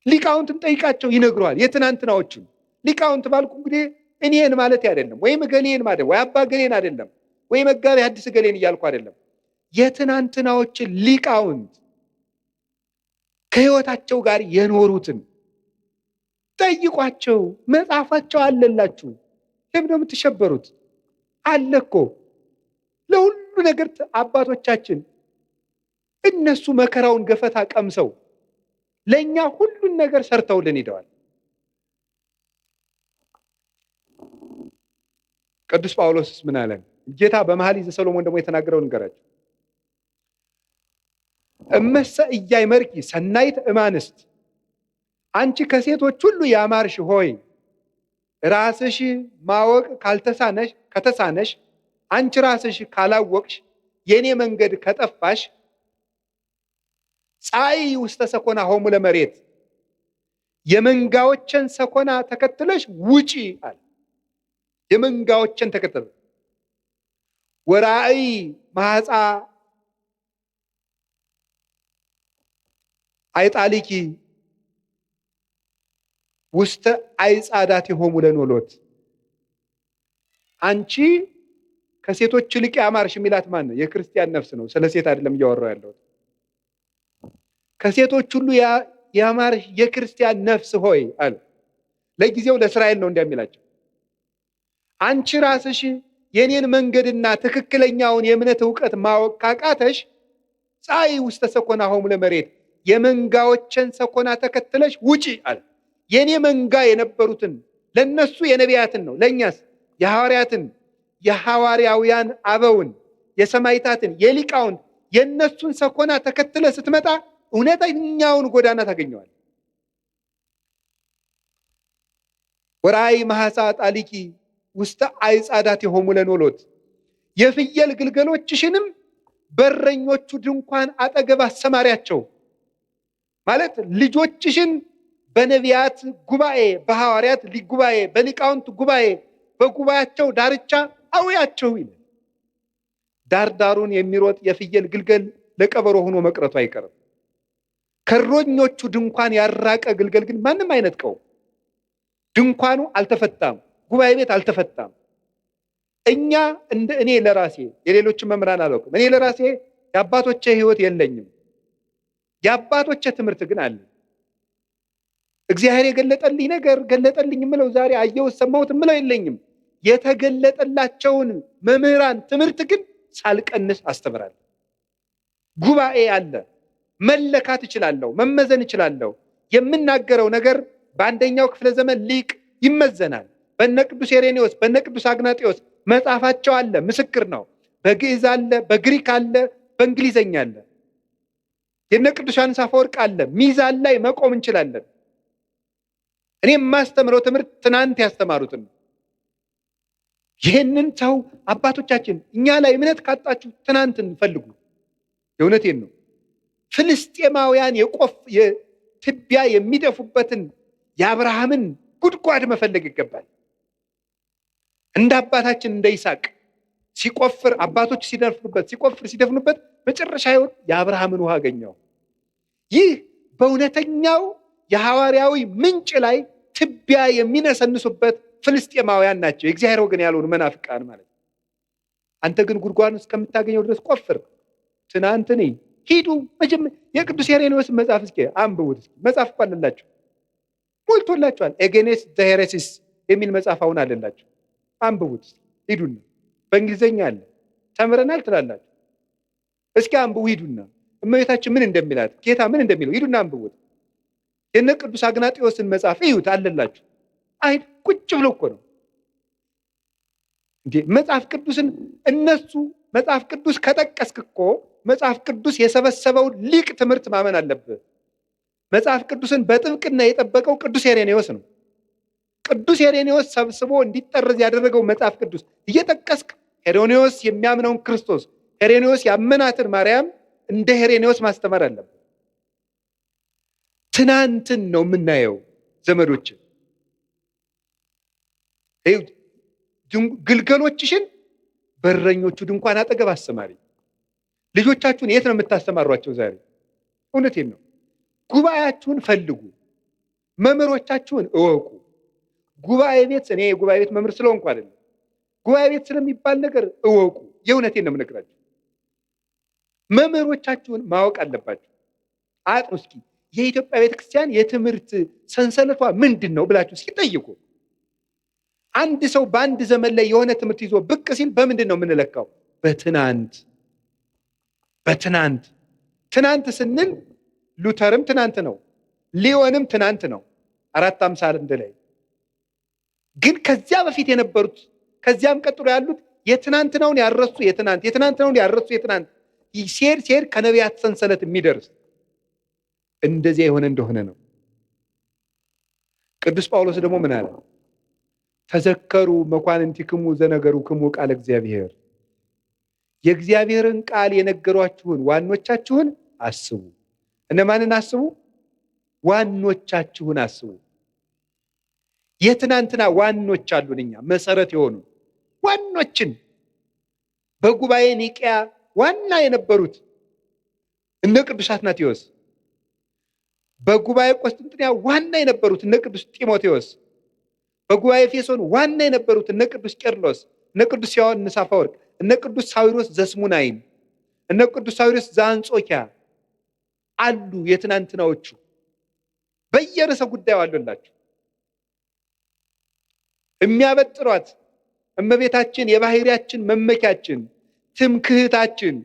ሊቃውንትን ጠይቃቸው ይነግሩሃል። የትናንትናዎችን ሊቃውንት ባልኩ እንግዲህ እኔን ማለት አይደለም፣ ወይም እገሌን ማለት ወይ አባ ገሌን አይደለም፣ ወይ መጋቢ ሐዲስ ገሌን እያልኩ አይደለም። የትናንትናዎችን ሊቃውንት ከህይወታቸው ጋር የኖሩትን ጠይቋቸው። መጽሐፋቸው አለላችሁ። ለምን የምትሸበሩት? አለ እኮ ለሁሉ ነገር አባቶቻችን እነሱ መከራውን ገፈታ ቀምሰው ለኛ ሁሉን ነገር ሰርተውልን ሄደዋል። ቅዱስ ጳውሎስ ምን አለ? ጌታ በመኃልየ ዘሰሎሞን ደግሞ የተናገረው ንገራችሁ። እመሰ ኢያእመርኪ ሰናይት እማንስት፣ አንቺ ከሴቶች ሁሉ ያማርሽ ሆይ ራስሽ ማወቅ ከተሳነሽ አንቺ ራስሽ ካላወቅሽ የኔ መንገድ ከጠፋሽ ፀሐይ ውስተ ሰኮና ሆሙ ለመሬት፣ የመንጋዎችን ሰኮና ተከትለሽ ውጪ አለ። የመንጋዎችን ተከተለ። ወራእይ ማህፃ አይጣሊኪ ውስተ አይጻዳት ሆሙ ለኖሎት። አንቺ ከሴቶች ይልቅ ያማርሽ የሚላት ማን ነው? የክርስቲያን ነፍስ ነው። ስለ ሴት አይደለም እያወራው ያለው። ከሴቶች ሁሉ ያማርሽ የክርስቲያን ነፍስ ሆይ አለ። ለጊዜው ለእስራኤል ነው እንደሚላቸው። አንቺ ራስሽ የኔን መንገድና ትክክለኛውን የእምነት ዕውቀት ማወቅ ካቃተሽ ፀሐይ ውስተ ሰኮና ሆሙ ለመሬት፣ የመንጋዎችን ሰኮና ተከትለሽ ውጪ አለ። የኔ መንጋ የነበሩትን ለነሱ የነቢያትን ነው፣ ለኛስ የሐዋርያትን የሐዋርያውያን አበውን የሰማይታትን የሊቃውንት የነሱን ሰኮና ተከትለ ስትመጣ እውነተኛውን ጎዳና ታገኘዋል። ወራእይ ማህፃ ጣሊቂ ውስተ አይጻዳት ሆሙ ለኖሎት፣ የፍየል ግልገሎችሽንም በረኞቹ ድንኳን አጠገብ አሰማሪያቸው ማለት ልጆችሽን በነቢያት ጉባኤ፣ በሐዋርያት ጉባኤ፣ በሊቃውንት ጉባኤ፣ በጉባኤያቸው ዳርቻ አውያቸው ይላል። ዳርዳሩን የሚሮጥ የፍየል ግልገል ለቀበሮ ሆኖ መቅረቱ አይቀርም። ከእረኞቹ ድንኳን ያራቀ ግልገል ግን ማንም አይነጥቀውም። ድንኳኑ አልተፈታም፣ ጉባኤ ቤት አልተፈታም። እኛ እኔ ለራሴ የሌሎችን መምህራን አላውቅም። እኔ ለራሴ የአባቶቼ ሕይወት የለኝም። የአባቶቼ ትምህርት ግን አለ። እግዚአብሔር የገለጠልኝ ነገር ገለጠልኝ የምለው ዛሬ አየሁት ሰማሁት የምለው የለኝም። የተገለጠላቸውን መምህራን ትምህርት ግን ሳልቀንስ አስተምራለሁ። ጉባኤ አለ። መለካት እችላለሁ፣ መመዘን እችላለሁ። የምናገረው ነገር በአንደኛው ክፍለ ዘመን ሊቅ ይመዘናል። በነ ቅዱስ ኢሬኔዎስ በነ ቅዱስ አግናጤዎስ መጽሐፋቸው አለ፣ ምስክር ነው። በግዕዝ አለ፣ በግሪክ አለ፣ በእንግሊዘኛ አለ። የነ ቅዱስ ዮሐንስ አፈወርቅ አለ። ሚዛን ላይ መቆም እንችላለን። እኔ የማስተምረው ትምህርት ትናንት ያስተማሩትን ነው። ይህንን ሰው አባቶቻችን እኛ ላይ እምነት ካጣችሁ ትናንትን ፈልጉ። የእውነቴን ነው። ፍልስጤማውያን የትቢያ የሚደፉበትን የአብርሃምን ጉድጓድ መፈለግ ይገባል። እንደ አባታችን እንደ ይስሐቅ ሲቆፍር አባቶች ሲደፍኑበት መጨረሻ የአብርሃምን ውሃ አገኘው። ይህ በእውነተኛው የሐዋርያዊ ምንጭ ላይ ትቢያ የሚነሰንሱበት ፍልስጤማውያን ናቸው፣ የእግዚአብሔር ወገን ያልሆኑ መናፍቃን ማለት ነው። አንተ ግን ጉድጓዱን እስከምታገኘው ድረስ ቆፍር። ትናንት ሂዱ የቅዱስ ሄሬኔዎስን መጽሐፍ እስኪ አንብቡት። መጽሐፍ እኮ አለላችሁ፣ ሞልቶላችኋል። ኤጌኔስ ዘሄሬሲስ የሚል መጽሐፍ አሁን አለላችሁ፣ አንብቡት። ሂዱና በእንግሊዘኛ አለ፣ ተምረናል ትላላችሁ። እስኪ አንብቡ ሂዱና እመቤታችን ምን እንደሚላት ጌታ ምን እንደሚለው ሂዱና አንብቡት። የነ ቅዱስ አግናጢዎስን መጽሐፍ እዩት አለላችሁ። አይ ቁጭ ብሎ እኮ ነው እንዴ መጽሐፍ ቅዱስን እነሱ መጽሐፍ ቅዱስ ከጠቀስክ እኮ መጽሐፍ ቅዱስ የሰበሰበውን ሊቅ ትምህርት ማመን አለብህ። መጽሐፍ ቅዱስን በጥብቅና የጠበቀው ቅዱስ ሄሬኔዎስ ነው። ቅዱስ ሄሬኔዎስ ሰብስቦ እንዲጠረዝ ያደረገው መጽሐፍ ቅዱስ እየጠቀስክ ሄሬኔዎስ የሚያምነውን ክርስቶስ፣ ሄሬኔዎስ ያመናትን ማርያም እንደ ሄሬኔዎስ ማስተማር አለብህ። ትናንትን ነው የምናየው ዘመዶች። ግልገሎችሽን በረኞቹ ድንኳን አጠገብ አስተማሪ። ልጆቻችሁን የት ነው የምታስተማሯቸው ዛሬ? እውነቴን ነው። ጉባኤያችሁን ፈልጉ፣ መምህሮቻችሁን እወቁ። ጉባኤ ቤት እኔ የጉባኤ ቤት መምህር ስለሆንኩ አይደለም፣ ጉባኤ ቤት ስለሚባል ነገር እወቁ። የእውነቴን ነው የምነግራችሁ። መምህሮቻችሁን ማወቅ አለባችሁ። አጥኑ እስኪ የኢትዮጵያ ቤተክርስቲያን የትምህርት ሰንሰለቷ ምንድን ነው ብላችሁ እስኪ ጠይቁ። አንድ ሰው በአንድ ዘመን ላይ የሆነ ትምህርት ይዞ ብቅ ሲል በምንድን ነው የምንለካው? ትናንት ስንል ሉተርም ትናንት ነው፣ ሊዮንም ትናንት ነው 451 ላይ። ግን ከዚያ በፊት የነበሩት ከዚያም ቀጥሎ ያሉት የትናንትናውን ያረሱ የትናንት ሲሄድ ከነቢያት ሰንሰለት የሚደርስ እንደዚያ የሆነ እንደሆነ ነው። ቅዱስ ጳውሎስ ደግሞ ምን አለ? ተዘከሩ መኳንንቲክሙ ዘነገሩክሙ ቃለ እግዚአብሔር። የእግዚአብሔርን ቃል የነገሯችሁን ዋኖቻችሁን አስቡ። እነማንን አስቡ? ዋኖቻችሁን አስቡ። የትናንትና ዋኖች አሉን እኛ መሰረት የሆኑ ዋኖችን። በጉባኤ ኒቅያ ዋና የነበሩት እነ ቅዱስ አትናቴዎስ፣ በጉባኤ ቆስጥንጥንያ ዋና የነበሩት እነ ቅዱስ ጢሞቴዎስ፣ በጉባኤ ኤፌሶን ዋና የነበሩት እነ ቅዱስ ቄርሎስ፣ እነ ቅዱስ ዮሐንስ አፈወርቅ፣ እነ ቅዱስ ሳዊሮስ ዘስሙናይም፣ እነ ቅዱስ ሳዊሮስ ዘአንጾኪያ አሉ። የትናንትናዎቹ በየርዕሰ ጉዳዩ አሉላችሁ። የሚያበጥሯት እመቤታችን የባህሪያችን መመኪያችን፣ ትምክህታችን፣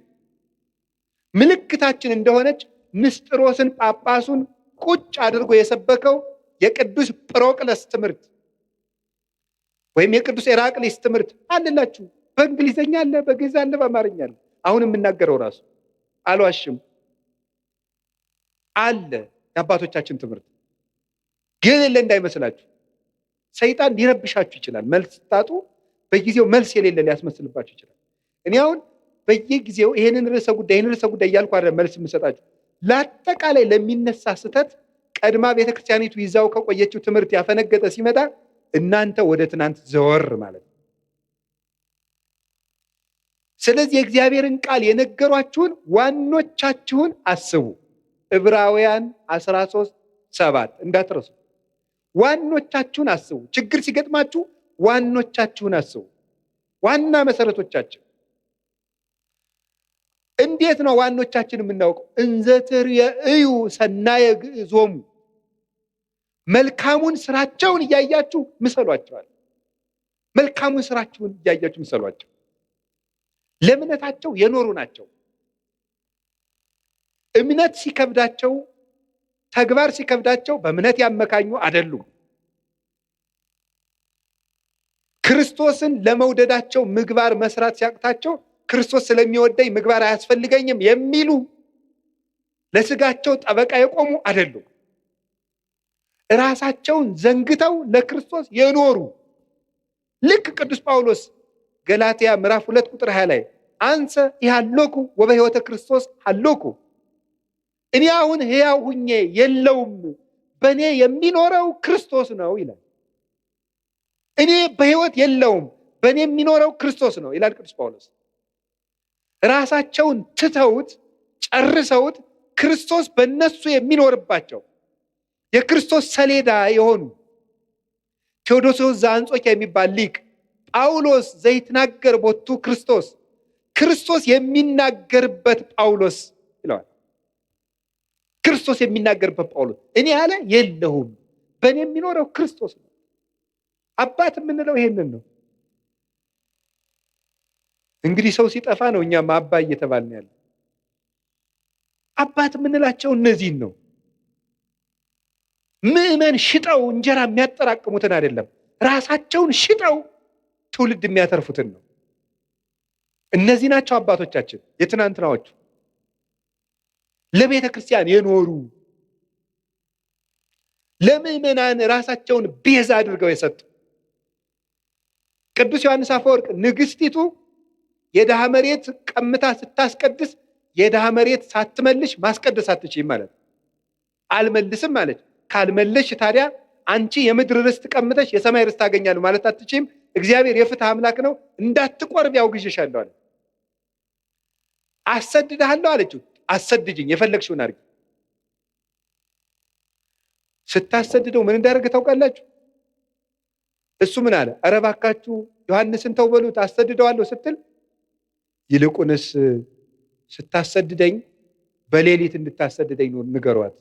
ምልክታችን እንደሆነች ንስጥሮስን ጳጳሱን ቁጭ አድርጎ የሰበከው የቅዱስ ጵሮቅለስ ትምህርት ወይም የቅዱስ ኤራቅሊስ ትምህርት አለላችሁ። በእንግሊዘኛ አለ፣ በግዕዝ አለ፣ በአማርኛ አለ። አሁን የምናገረው ራሱ አልዋሽም አለ። የአባቶቻችን ትምህርት ግን የለ እንዳይመስላችሁ። ሰይጣን ሊረብሻችሁ ይችላል። መልስ ስታጡ በጊዜው መልስ የሌለ ሊያስመስልባችሁ ይችላል። እኔ አሁን በየጊዜው ይሄንን ርዕሰ ጉዳይ እያልኩ አይደለም መልስ የምሰጣችሁ። ለአጠቃላይ ለሚነሳ ስህተት ቀድማ ቤተክርስቲያኒቱ ይዛው ከቆየችው ትምህርት ያፈነገጠ ሲመጣ እናንተ ወደ ትናንት ዘወር ማለት ነው። ስለዚህ የእግዚአብሔርን ቃል የነገሯችሁን ዋኖቻችሁን አስቡ። ዕብራውያን 13:7 እንዳትረሱ። ዋኖቻችሁን አስቡ። ችግር ሲገጥማችሁ ዋኖቻችሁን አስቡ። ዋና መሰረቶቻችን እንዴት ነው ዋኖቻችን የምናውቀው? እንዘትር የእዩ ሰናየ ግዕዞሙ፣ መልካሙን ስራቸውን እያያችሁ ምሰሏቸዋል። መልካሙን ስራቸውን እያያችሁ ምሰሏቸው። ለእምነታቸው የኖሩ ናቸው። እምነት ሲከብዳቸው፣ ተግባር ሲከብዳቸው በእምነት ያመካኙ አይደሉም። ክርስቶስን ለመውደዳቸው ምግባር መስራት ሲያቅታቸው ክርስቶስ ስለሚወደኝ ምግባር አያስፈልገኝም የሚሉ ለስጋቸው ጠበቃ የቆሙ አይደሉም። ራሳቸውን ዘንግተው ለክርስቶስ የኖሩ ልክ ቅዱስ ጳውሎስ ገላትያ ምዕራፍ 2 ቁጥር 20 ላይ አንሰ ይሃሎኩ ወበሕይወተ ክርስቶስ ሃሎኩ፣ እኔ አሁን ሕያው ሁኜ የለውም በእኔ የሚኖረው ክርስቶስ ነው ይላል። እኔ በሕይወት የለውም በእኔ የሚኖረው ክርስቶስ ነው ይላል ቅዱስ ጳውሎስ። ራሳቸውን ትተውት ጨርሰውት ክርስቶስ በእነሱ የሚኖርባቸው የክርስቶስ ሰሌዳ የሆኑ ቴዎዶስዮስ ዘአንጾኪያ የሚባል ሊቅ ጳውሎስ ዘይትናገር ቦቱ ክርስቶስ፣ ክርስቶስ የሚናገርበት ጳውሎስ ይለዋል። ክርስቶስ የሚናገርበት ጳውሎስ እኔ ያለ የለሁም በእኔ የሚኖረው ክርስቶስ ነው። አባት የምንለው ይሄንን ነው። እንግዲህ ሰው ሲጠፋ ነው እኛም አባ እየተባልን ያለ። አባት የምንላቸው እነዚህን ነው። ምዕመን ሽጠው እንጀራ የሚያጠራቅሙትን አይደለም፣ ራሳቸውን ሽጠው ትውልድ የሚያተርፉትን ነው። እነዚህ ናቸው አባቶቻችን የትናንትናዎቹ፣ ለቤተ ክርስቲያን የኖሩ ለምዕመናን ራሳቸውን ቤዛ አድርገው የሰጡ። ቅዱስ ዮሐንስ አፈወርቅ ንግስቲቱ የድሃ መሬት ቀምታ ስታስቀድስ የድሃ መሬት ሳትመልሽ ማስቀደስ አትችይም ማለት አልመልስም ማለት። ካልመለሽ ታዲያ አንቺ የምድር ርስት ቀምተሽ የሰማይ ርስት ታገኛለሁ ማለት አትችይም። እግዚአብሔር የፍትህ አምላክ ነው፣ እንዳትቆርብ ያውግዥሻለሁ አለ። አሰድድሃለሁ አለችው። አሰድጅኝ፣ የፈለግሽውን አድርጊ። ስታሰድደው ምን እንዳደረገ ታውቃላችሁ? እሱ ምን አለ? ኧረ እባካችሁ ዮሐንስን ተው በሉት አሰድደዋለሁ ስትል፣ ይልቁንስ ስታሰድደኝ በሌሊት እንድታሰድደኝ ነው ንገሯት።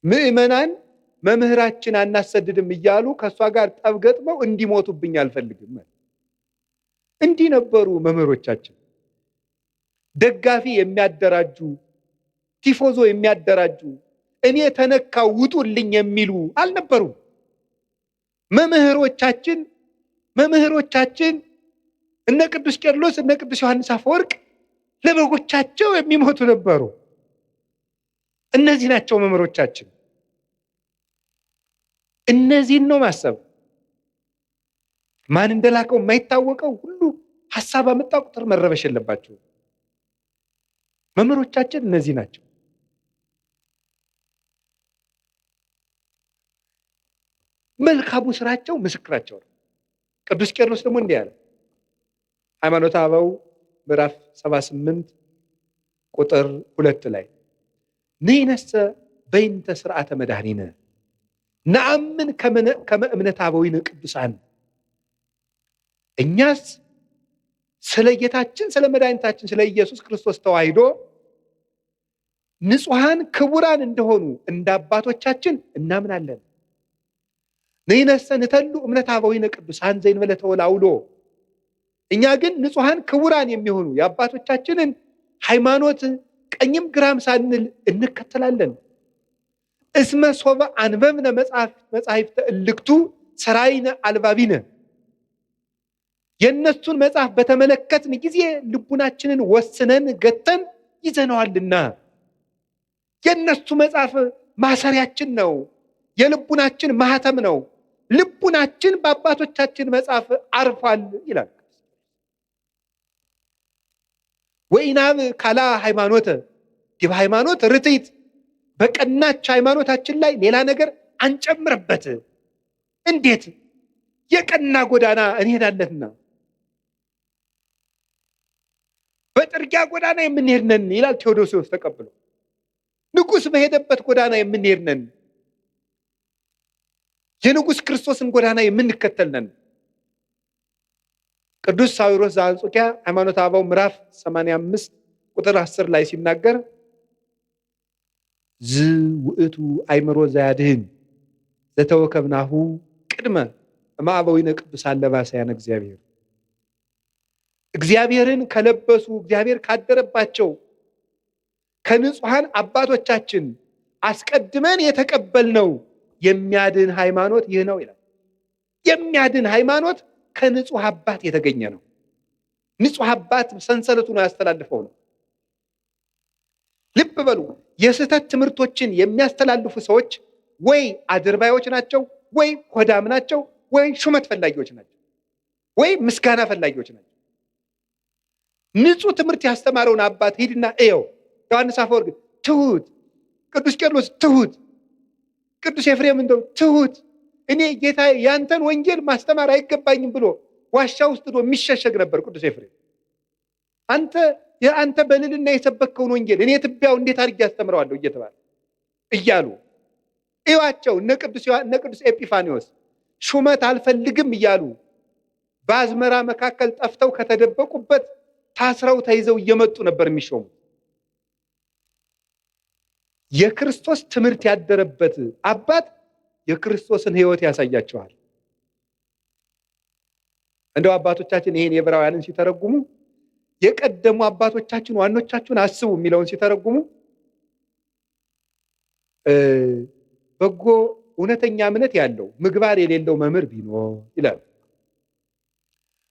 ምዕመናን መምህራችን አናሰድድም እያሉ ከእሷ ጋር ጠብ ገጥመው እንዲሞቱብኝ አልፈልግም። እንዲህ ነበሩ መምህሮቻችን። ደጋፊ የሚያደራጁ፣ ቲፎዞ የሚያደራጁ፣ እኔ ተነካው ውጡልኝ የሚሉ አልነበሩም። መምህሮቻችን እነ ቅዱስ ቄርሎስ እነ ቅዱስ ዮሐንስ አፈወርቅ ለበጎቻቸው የሚሞቱ ነበሩ። እነዚህ ናቸው መምህሮቻችን። እነዚህን ነው ማሰብ። ማን እንደላከው የማይታወቀው ሁሉ ሐሳብ አመጣ ቁጥር መረበሽ የለባቸው። መምህሮቻችን እነዚህ ናቸው። መልካሙ ስራቸው ምስክራቸው ነው። ቅዱስ ቄርሎስ ደግሞ እንዲህ አለ። ሃይማኖተ አበው ምዕራፍ 78 ቁጥር 2 ላይ ንሕነሰ በይንተ ስርዓተ መድኃኒነ ነአምን ከመ እምነተ አበዊነ ቅዱሳን፣ እኛስ ስለ ጌታችን ስለ መድኃኒታችን ስለ ኢየሱስ ክርስቶስ ተዋሕዶ ንጹሐን ክቡራን እንደሆኑ እንደ አባቶቻችን እናምናለን። ንሕነሰ ንተሉ እምነተ አበዊነ ቅዱሳን ዘእንበለ ተወላውሎ፣ እኛ ግን ንጹሐን ክቡራን የሚሆኑ የአባቶቻችንን ሃይማኖት ቀኝም ግራም ሳንል እንከተላለን። እስመ ሶበ አንበብነ መጻሕፍተ እልክቱ ሠራይነ አልባቢነ፣ የእነሱን መጽሐፍ በተመለከትን ጊዜ ልቡናችንን ወስነን ገተን ይዘነዋልና። የእነሱ መጽሐፍ ማሰሪያችን ነው፣ የልቡናችን ማህተም ነው። ልቡናችን በአባቶቻችን መጽሐፍ አርፏል ይላል። ወኢናብ ካላ ሃይማኖተ ዲበ ሃይማኖት ርትዕት፣ በቀናች ሃይማኖታችን ላይ ሌላ ነገር አንጨምርበት። እንዴት? የቀና ጎዳና እንሄዳለንና በጥርጊያ ጎዳና የምንሄድ ነን ይላል ቴዎዶስዮስ ተቀብሎ። ንጉሥ በሄደበት ጎዳና የምንሄድ ነን፣ የንጉሥ ክርስቶስን ጎዳና የምንከተል ነን። ቅዱስ ሳዊሮስ ዘአንጾኪያ ሃይማኖተ አበው ምዕራፍ 85 ቁጥር 10 ላይ ሲናገር ዝውእቱ አእምሮ ዘያድህን ዘተወከብናሁ ቅድመ እምአበዊነ ቅዱሳን ለባሰያነ እግዚአብሔር፣ እግዚአብሔርን ከለበሱ እግዚአብሔር ካደረባቸው ከንጹሐን አባቶቻችን አስቀድመን የተቀበልነው የሚያድን ሃይማኖት ይህ ነው ይላል። የሚያድን ሃይማኖት ከንጹሕ አባት የተገኘ ነው። ንጹሕ አባት ሰንሰለቱን ያስተላልፈው ነው። ልብ በሉ፣ የስህተት ትምህርቶችን የሚያስተላልፉ ሰዎች ወይ አድርባዮች ናቸው፣ ወይ ሆዳም ናቸው፣ ወይ ሹመት ፈላጊዎች ናቸው፣ ወይ ምስጋና ፈላጊዎች ናቸው። ንጹሕ ትምህርት ያስተማረውን አባት ሂድና እየው። ዮሐንስ አፈወርቅ ትሁት፣ ቅዱስ ቄርሎስ ትሁት፣ ቅዱስ ኤፍሬም እንደው ትሁት፣ እኔ ጌታ ያንተን ወንጌል ማስተማር አይገባኝም ብሎ ዋሻ ውስጥ ዶ የሚሸሸግ ነበር ቅዱስ ኤፍሬም። አንተ በልልና የሰበከውን ወንጌል እኔ ትቢያው እንዴት አድርጌ ያስተምረዋለሁ እየተባለ እያሉ እዩዋቸው። እነ ቅዱስ ኤጲፋኒዎስ ሹመት አልፈልግም እያሉ በአዝመራ መካከል ጠፍተው ከተደበቁበት ታስረው ተይዘው እየመጡ ነበር የሚሾሙ። የክርስቶስ ትምህርት ያደረበት አባት የክርስቶስን ሕይወት ያሳያቸዋል። እንደው አባቶቻችን ይሄን የዕብራውያንን ሲተረጉሙ የቀደሙ አባቶቻችን ዋኖቻችሁን አስቡ የሚለውን ሲተረጉሙ በጎ እውነተኛ እምነት ያለው ምግባር የሌለው መምህር ቢኖር ይላል።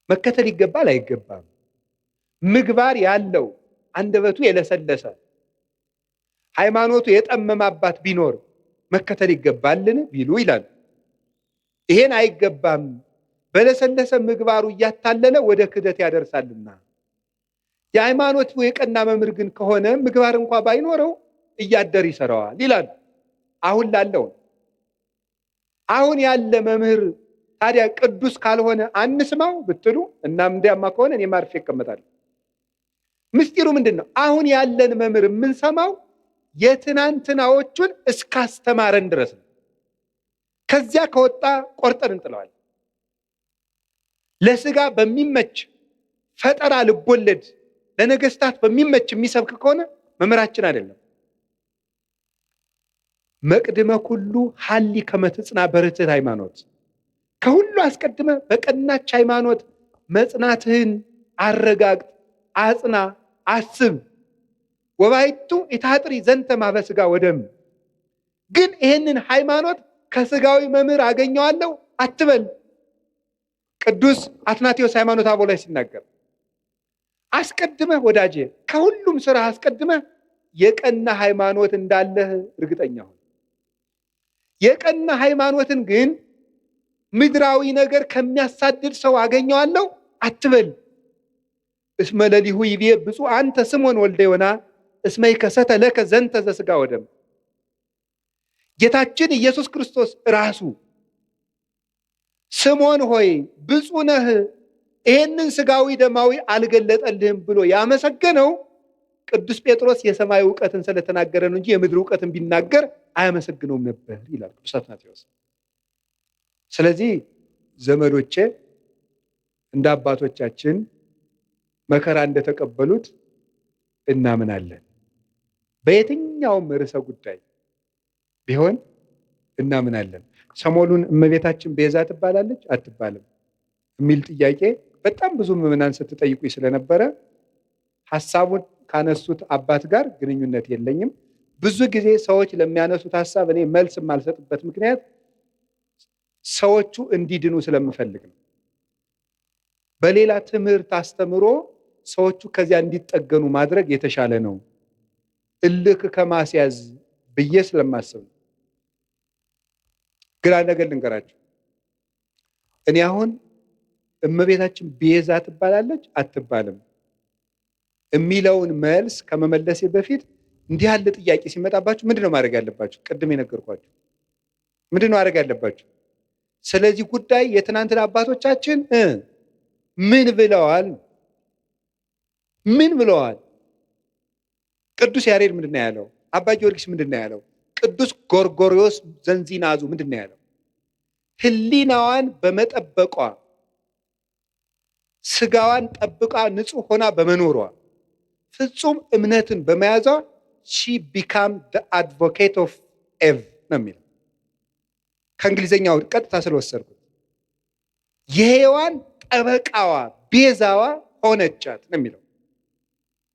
መከተል ይገባል አይገባም? ምግባር ያለው አንደበቱ የለሰለሰ ሃይማኖቱ የጠመመ አባት ቢኖር መከተል ይገባልን ቢሉ ይላል። ይሄን አይገባም፣ በለሰለሰ ምግባሩ እያታለለ ወደ ክህደት ያደርሳልና። የሃይማኖቱ የቀና መምህር ግን ከሆነ ምግባር እንኳ ባይኖረው እያደር ይሰራዋል ይላል። አሁን ላለው አሁን ያለ መምህር ታዲያ ቅዱስ ካልሆነ አንስማው ብትሉ እናም እንዲያማ ከሆነ እኔ ማርፌ እቀመጣለሁ። ምስጢሩ ምንድን ነው? አሁን ያለን መምህር የምንሰማው የትናንትናዎቹን እስካስተማረን ድረስ ነው። ከዚያ ከወጣ ቆርጠን እንጥለዋለን። ለስጋ በሚመች ፈጠራ ልቦለድ ለነገስታት በሚመች የሚሰብክ ከሆነ መምህራችን አይደለም። መቅድመ ኩሉ ሀሊ ከመትጽና በርትዕት ሃይማኖት፣ ከሁሉ አስቀድመ በቀናች ሃይማኖት መጽናትህን አረጋግጥ፣ አጽና፣ አስብ። ወባይቱ ኢታጥሪ ዘንተ ማበስጋ ወደም። ግን ይህንን ሃይማኖት ከስጋዊ መምህር አገኘዋለሁ አትበል። ቅዱስ አትናቴዎስ ሃይማኖተ አበው ላይ ሲናገር አስቀድመህ ወዳጄ ከሁሉም ስራ አስቀድመህ የቀና ሃይማኖት እንዳለህ እርግጠኛ ሁን። የቀና ሃይማኖትን ግን ምድራዊ ነገር ከሚያሳድድ ሰው አገኘዋለሁ አትበል። እስመ ለሊሁ ይቤ ብፁዕ አንተ ስምዖን ወልደ ዮና እስመ ይከሰተ ለከ ዘንተ ዘሥጋ ወደም። ጌታችን ኢየሱስ ክርስቶስ ራሱ ስምዖን ሆይ ብፁዕ ነህ፣ ይሄንን ስጋዊ ደማዊ አልገለጠልህም ብሎ ያመሰገነው ቅዱስ ጴጥሮስ የሰማይ እውቀትን ስለተናገረ ነው እንጂ የምድር እውቀትን ቢናገር አያመሰግነውም ነበር ይላል ቅዱስ አትናቴዎስ። ስለዚህ ዘመዶቼ እንደ አባቶቻችን መከራ እንደተቀበሉት እናምናለን። በየትኛውም ርዕሰ ጉዳይ ቢሆን እናምናለን። ሰሞኑን እመቤታችን ቤዛ ትባላለች አትባልም የሚል ጥያቄ በጣም ብዙ ምዕመናን ስትጠይቁኝ ስለነበረ ሐሳቡን ካነሱት አባት ጋር ግንኙነት የለኝም። ብዙ ጊዜ ሰዎች ለሚያነሱት ሐሳብ እኔ መልስ የማልሰጥበት ምክንያት ሰዎቹ እንዲድኑ ስለምፈልግ ነው። በሌላ ትምህርት አስተምሮ ሰዎቹ ከዚያ እንዲጠገኑ ማድረግ የተሻለ ነው፣ እልክ ከማስያዝ ብዬ ስለማስብ ነው። ግን ነገር ልንገራችሁ፣ እኔ አሁን እመቤታችን ቤዛ ትባላለች አትባልም የሚለውን መልስ ከመመለሴ በፊት እንዲህ ያለ ጥያቄ ሲመጣባችሁ ምንድነው ማድረግ ያለባችሁ? ቅድም የነገርኳችሁ ምንድነው ማድረግ ያለባችሁ? ስለዚህ ጉዳይ የትናንትና አባቶቻችን ምን ብለዋል? ምን ብለዋል? ቅዱስ ያሬድ ምንድነው ያለው? አባ ጊዮርጊስ ምንድነው ያለው? ቅዱስ ጎርጎርዮስ ዘንዚናዙ ምንድነው ያለው? ሕሊናዋን በመጠበቋ ስጋዋን ጠብቃ ንጹህ ሆና በመኖሯ ፍጹም እምነትን በመያዟ she became the advocate of Eve ነው የሚለው። ከእንግሊዘኛው ቀጥታ ስለወሰድኩት የሔዋን ጠበቃዋ ቤዛዋ ሆነቻት ነው የሚለው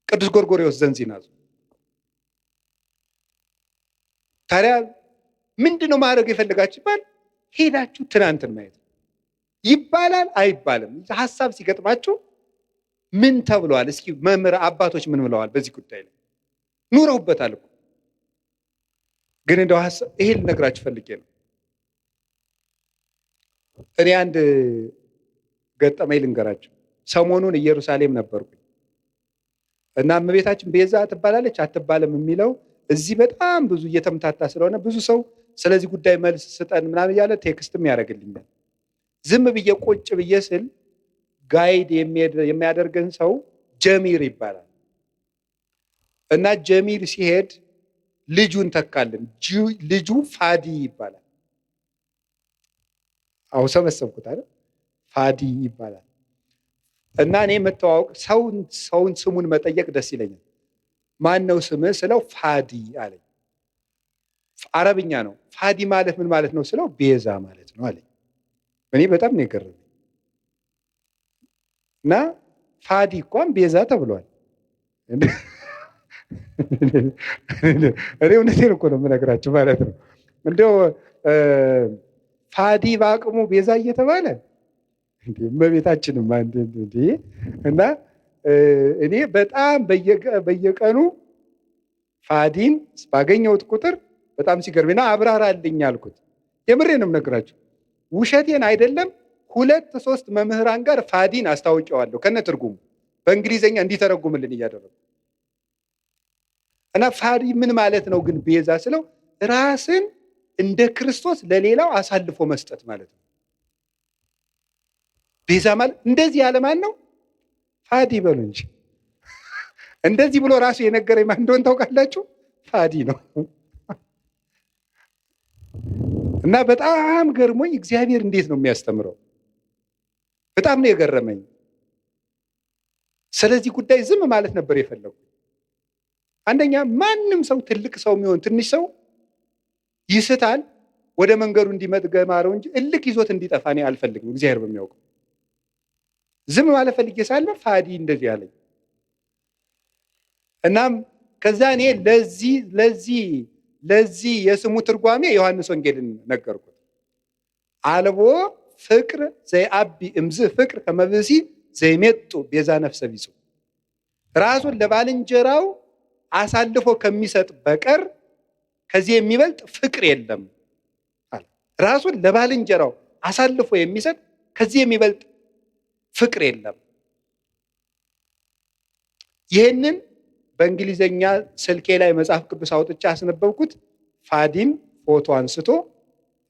ቅዱስ ጎርጎርዮስ ዘንዚናዙ። ታዲያ ምንድነው ማድረግ የፈለጋችሁ ይባል? ሄዳችሁ ትናንትን ማየት ይባላል አይባልም? ሐሳብ ሲገጥማችሁ ምን ተብሏል? እስኪ መምህር አባቶች ምን ብለዋል በዚህ ጉዳይ ላይ? ኑረውበታል እኮ። ግን እንደው ይሄ ልነግራችሁ ፈልጌ ነው። እኔ አንድ ገጠመኝ ልንገራችሁ። ሰሞኑን ኢየሩሳሌም ነበርኩኝ እና እመቤታችን ቤዛ ትባላለች አትባልም የሚለው እዚህ በጣም ብዙ እየተምታታ ስለሆነ ብዙ ሰው ስለዚህ ጉዳይ መልስ ስጠን ምናምን እያለ ቴክስትም ያደርግልኛል። ዝም ብዬ ቁጭ ብዬ ስል ጋይድ የሚያደርገን ሰው ጀሚር ይባላል እና ጀሚር ሲሄድ ልጁን ተካልን። ልጁ ፋዲ ይባላል። አው ሰበሰብኩት አይደል? ፋዲ ይባላል እና እኔ መተዋወቅ ሰውን ስሙን መጠየቅ ደስ ይለኛል። ማን ነው ስምህ ስለው ፋዲ አለኝ። አረብኛ ነው። ፋዲ ማለት ምን ማለት ነው ስለው ቤዛ ማለት ነው አለኝ። እኔ በጣም ነው የገረመኝ። እና ፋዲ እንኳን ቤዛ ተብሏል። እኔ እውነቴን እኮ ነው የምነግራችሁ ማለት ነው። እንደው ፋዲ በአቅሙ ቤዛ እየተባለ እመቤታችንም እና እኔ በጣም በየቀኑ ፋዲን ባገኘሁት ቁጥር በጣም ሲገርምና አብራራልኝ አልኩት። የምሬንም ነግራችሁ ውሸቴን አይደለም። 2-3 መምህራን ጋር ፋዲን አስታውቀዋለሁ ከነ ትርጉሙ በእንግሊዘኛ እንዲተረጉምልን እያደረጉ እና ፋዲ ምን ማለት ነው ግን ቤዛ ስለው ራስን እንደ ክርስቶስ ለሌላው አሳልፎ መስጠት ማለት ነው። ቤዛ ማለት እንደዚህ ያለ ማን ነው? ፋዲ በሉ እንጂ። እንደዚህ ብሎ ራሱ የነገረኝ ማን እንደሆነ ታውቃላችሁ? ፋዲ ነው። እና በጣም ገርሞኝ እግዚአብሔር እንዴት ነው የሚያስተምረው? በጣም ነው የገረመኝ። ስለዚህ ጉዳይ ዝም ማለት ነበር የፈለጉት። አንደኛ ማንም ሰው ትልቅ ሰው የሚሆን ትንሽ ሰው ይስታል፣ ወደ መንገዱ እንዲመጥ ገማረው እንጂ እልክ ይዞት እንዲጠፋ እኔ አልፈልግም። እግዚአብሔር በሚያውቀው ዝም ማለት ፈልጌ ሳለ ፋዲ እንደዚህ አለኝ። እናም ከዛ እኔ ለዚህ የስሙ ትርጓሜ ዮሐንስ ወንጌልን ነገርኩት። አልቦ ፍቅር ዘይአቢ እምዝ ፍቅር ከመብሲ ዘይሜጡ ቤዛ ነፍሰ ቢጹ ራሱን ለባልንጀራው አሳልፎ ከሚሰጥ በቀር ከዚህ የሚበልጥ ፍቅር የለም አለ። ራሱን ለባልንጀራው አሳልፎ የሚሰጥ ከዚህ የሚበልጥ ፍቅር የለም። ይህንን በእንግሊዘኛ ስልኬ ላይ መጽሐፍ ቅዱስ አውጥቼ አስነበብኩት። ፋዲም ፎቶ አንስቶ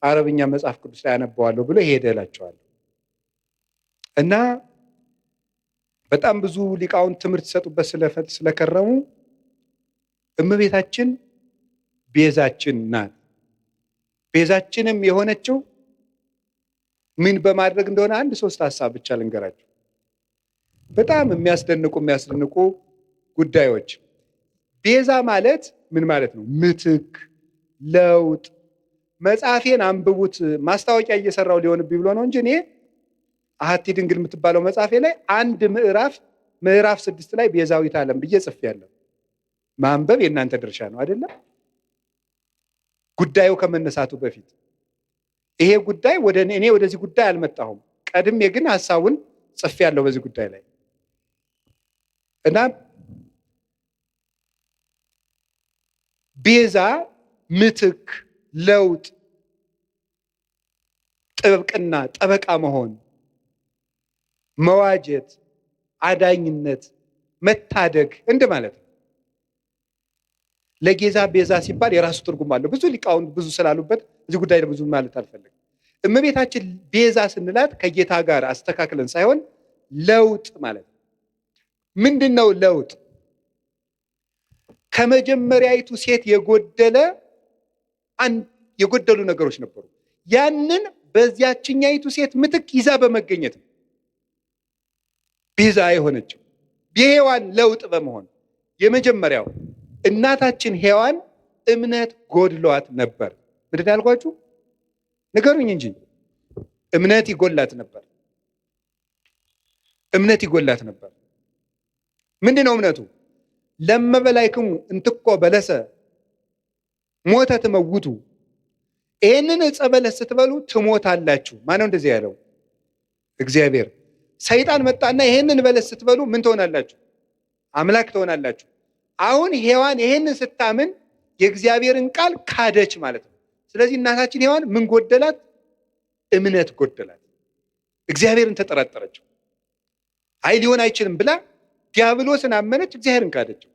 አረብኛ መጽሐፍ ቅዱስ ላይ አነበዋለሁ ብሎ ሄደ እላቸዋለሁ። እና በጣም ብዙ ሊቃውንት ትምህርት ይሰጡበት ስለከረሙ እመቤታችን ቤዛችን ናት። ቤዛችንም የሆነችው ምን በማድረግ እንደሆነ 1-3 ሀሳብ ብቻ ልንገራችሁ። በጣም የሚያስደንቁ ጉዳዮች። ቤዛ ማለት ምን ማለት ነው? ምትክ፣ ለውጥ። መጽሐፌን አንብቡት። ማስታወቂያ እየሰራው ሊሆንብኝ ብሎ ነው እንጂ እኔ አሐቲ ድንግል የምትባለው መጽሐፌ ላይ አንድ ምዕራፍ 6 ላይ ቤዛዊት ዓለም ብዬ ጽፌያለሁ። ማንበብ የእናንተ ድርሻ ነው አይደለም? ጉዳዩ ከመነሳቱ በፊት ይሄ ጉዳይ እኔ ወደዚህ ጉዳይ አልመጣሁም። ቀድሜ ግን ሐሳቡን ጽፌያለሁ በዚህ ጉዳይ ላይ እና ቤዛ ምትክ፣ ለውጥ፣ ጥብቅና፣ ጠበቃ መሆን፣ መዋጀት፣ አዳኝነት፣ መታደግ እንደማለት ነው። ለጌዛ ቤዛ ሲባል የራሱ ትርጉም አለው። ብዙ ሊቃውንት ብዙ ስላሉበት እዚህ ጉዳይ ብዙ ማለት አልፈልግም። እመቤታችን ቤዛ ስንላት ከጌታ ጋር አስተካክለን ሳይሆን ለውጥ ማለት ነው። ምንድነው ለውጥ? ከመጀመሪያይቱ ሴት የጎደሉ ነገሮች ነበሩ። ያንን በዚያችኛይቱ ሴት ምትክ ይዛ በመገኘት ነው ቤዛ የሆነችው። የሔዋን ለውጥ በመሆን የመጀመሪያው እናታችን ሔዋን እምነት ጎድሏት ነበር። ምንድን ያልኳችሁ ንገሩኝ እንጂ እምነት ይጎላት ነበር። ምንድነው እምነቱ? ለመበላይክሙ እንትኮ በለሰ ሞተ ትመውቱ፣ ይህንን ዕፀ በለስ ስትበሉ ትሞታላችሁ። ማነው እንደዚህ ያለው? እግዚአብሔር። ሰይጣን መጣና ይሄንን በለስ ስትበሉ ምን ትሆናላችሁ? አምላክ ትሆናላችሁ። አሁን ሔዋን ይሄንን ስታምን የእግዚአብሔርን ቃል ካደች ማለት ነው። ስለዚህ እናታችን ሔዋን ምን ጎደላት? እምነት ጎደላት። እግዚአብሔርን ተጠራጠረችው። አይ ሊሆን አይችልም ብላ ዲያብሎስን አመነች፣ እግዚአብሔርን ካደችው።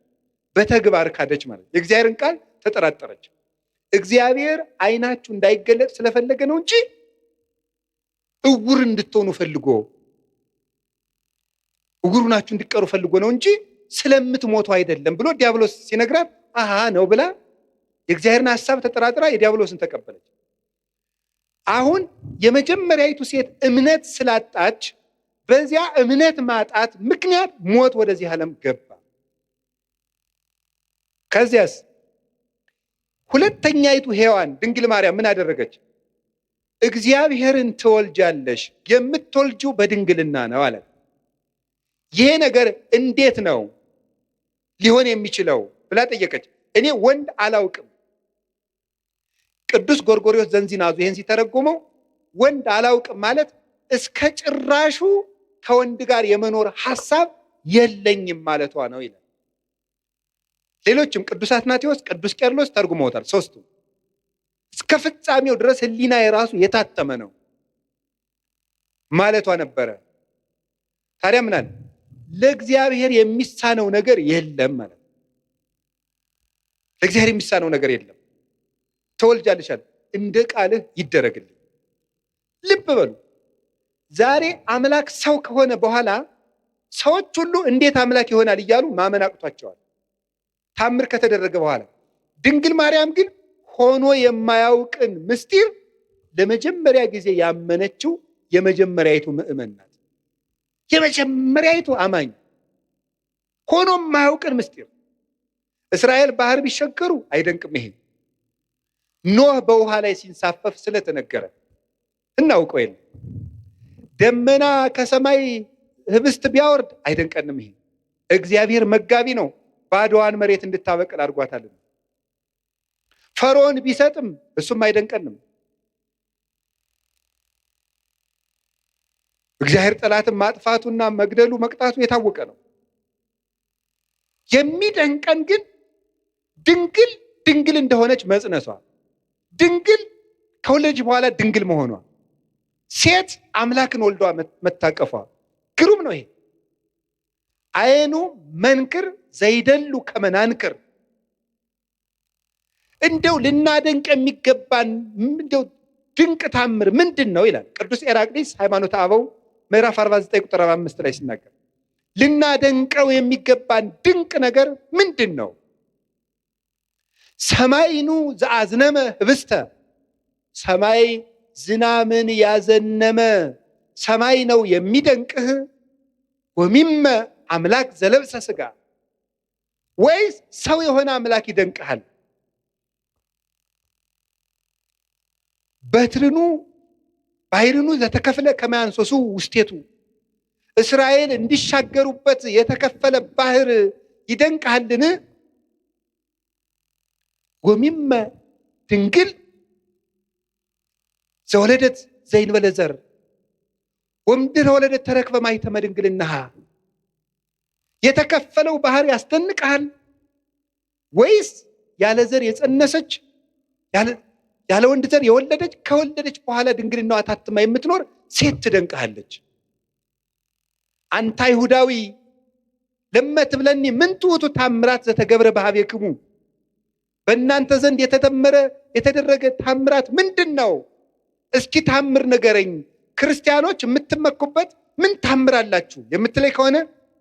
በተግባር ካደች ማለት ነው። የእግዚአብሔርን ቃል ተጠራጠረች። እግዚአብሔር አይናችሁ እንዳይገለጥ ስለፈለገ ነው እንጂ እውር እንድትሆኑ ፈልጎ እውር ናችሁ እንድትቀሩ ፈልጎ ነው እንጂ ስለምትሞቱ አይደለም ብሎ ዲያብሎስ ሲነግራት አሃ ነው ብላ የእግዚአብሔርን ሐሳብ ተጠራጥራ የዲያብሎስን ተቀበለች። አሁን የመጀመሪያይቱ ሴት እምነት ስላጣች በዚያ እምነት ማጣት ምክንያት ሞት ወደዚህ ዓለም ገባ። ከዚያስ ሁለተኛይቱ ሔዋን ድንግል ማርያም ምን አደረገች? እግዚአብሔርን ትወልጃለሽ፣ የምትወልጂው በድንግልና ነው አለ። ይሄ ነገር እንዴት ነው ሊሆን የሚችለው ብላ ጠየቀች። እኔ ወንድ አላውቅም። ቅዱስ ጎርጎርዮስ ዘንዚናዙ ይሄን ሲተረጎመው ወንድ አላውቅም ማለት እስከ ጭራሹ ከወንድ ጋር የመኖር ሐሳብ የለኝም ማለቷ ነው ይላል። ሌሎችም ቅዱስ አትናቴዎስ፣ ቅዱስ ቄርሎስ ተርጉመውታል። ሶስቱ እስከ ፍጻሜው ድረስ ሕሊና የራሱ የታተመ ነው ማለቷ ነበረ። ታዲያ ምን አለ? ለእግዚአብሔር የሚሳነው ነገር የለም ማለት ነው። ለእግዚአብሔር የሚሳነው ነገር የለም። ተወልጃለሽ አለ፣ እንደ ቃልህ ይደረግልኝ። ልብ በሉ፣ ዛሬ አምላክ ሰው ከሆነ በኋላ ሰዎች ሁሉ እንዴት አምላክ ይሆናል እያሉ ማመን አቅቷቸዋል፣ ታምር ከተደረገ በኋላ። ድንግል ማርያም ግን ሆኖ የማያውቅን ምስጢር ለመጀመሪያ ጊዜ ያመነችው የመጀመሪያይቱ ምእመን ናት። የመጀመሪያይቱ አማኝ ሆኖ የማያውቅን ምስጢር። እስራኤል ባህር ቢሸገሩ አይደንቅም። ይሄ ኖህ በውሃ ላይ ሲንሳፈፍ ስለተነገረ እናውቀው የለ። ደመና ከሰማይ ህብስት ቢያወርድ አይደንቀንም። ይሄ እግዚአብሔር መጋቢ ነው፣ ባዶዋን መሬት እንድታበቅል አድርጓታል። ፈርዖን ቢሰጥም እሱም አይደንቀንም። እግዚአብሔር ጠላትን ማጥፋቱና መግደሉ መቅጣቱ የታወቀ ነው። የሚደንቀን ግን ድንግል እንደሆነች መጽነሷ፣ ድንግል ከወለደች በኋላ ድንግል መሆኗ፣ ሴት አምላክን ወልዷ መታቀፏ ግሩም ነው። ይሄ አይኑ መንክር ዘይደሉ ከመናንክር። እንደው ልናደንቅ የሚገባን እንደው ድንቅ ታምር ምንድን ነው ይላል ቅዱስ ኤራቅሊስ ሃይማኖተ አበው ምዕራፍ 49 ቁጥር 5 ላይ ሲናገር፣ ልናደንቀው የሚገባን ድንቅ ነገር ምንድን ነው? ሰማይኑ ዘአዝነመ ህብስተ፣ ሰማይ ዝናምን ያዘነመ ሰማይ ነው የሚደንቅህ። ወሚመ አምላክ ዘለብሰ ስጋ፣ ወይስ ሰው የሆነ አምላክ ይደንቅሃል? በትርኑ ባሕርኑ ዘተከፍለ ከመያንሶሱ ውስቴቱ፣ እስራኤል እንዲሻገሩበት የተከፈለ ባህር ይደንቅሃልን? ወሚመ ድንግል ዘወለደት ዘይንበለ ዘር ወምድረ ወለደት ተረክበ ማኅተመ ድንግልናሃ፣ የተከፈለው ባህር ያስደንቅሃል? ወይስ ያለ ዘር የጸነሰች ያለ ወንድ ዘር የወለደች ከወለደች በኋላ ድንግልናዋ ታትማ የምትኖር ሴት ትደንቅሃለች? አንተ አይሁዳዊ ለመትብለኒ ምን ትዑቱ ታምራት ዘተገብረ በኀቤክሙ፣ በእናንተ ዘንድ የተደረገ ታምራት ምንድን ነው? እስኪ ታምር ንገረኝ። ክርስቲያኖች የምትመኩበት ምን ታምር አላችሁ የምትለይ ከሆነ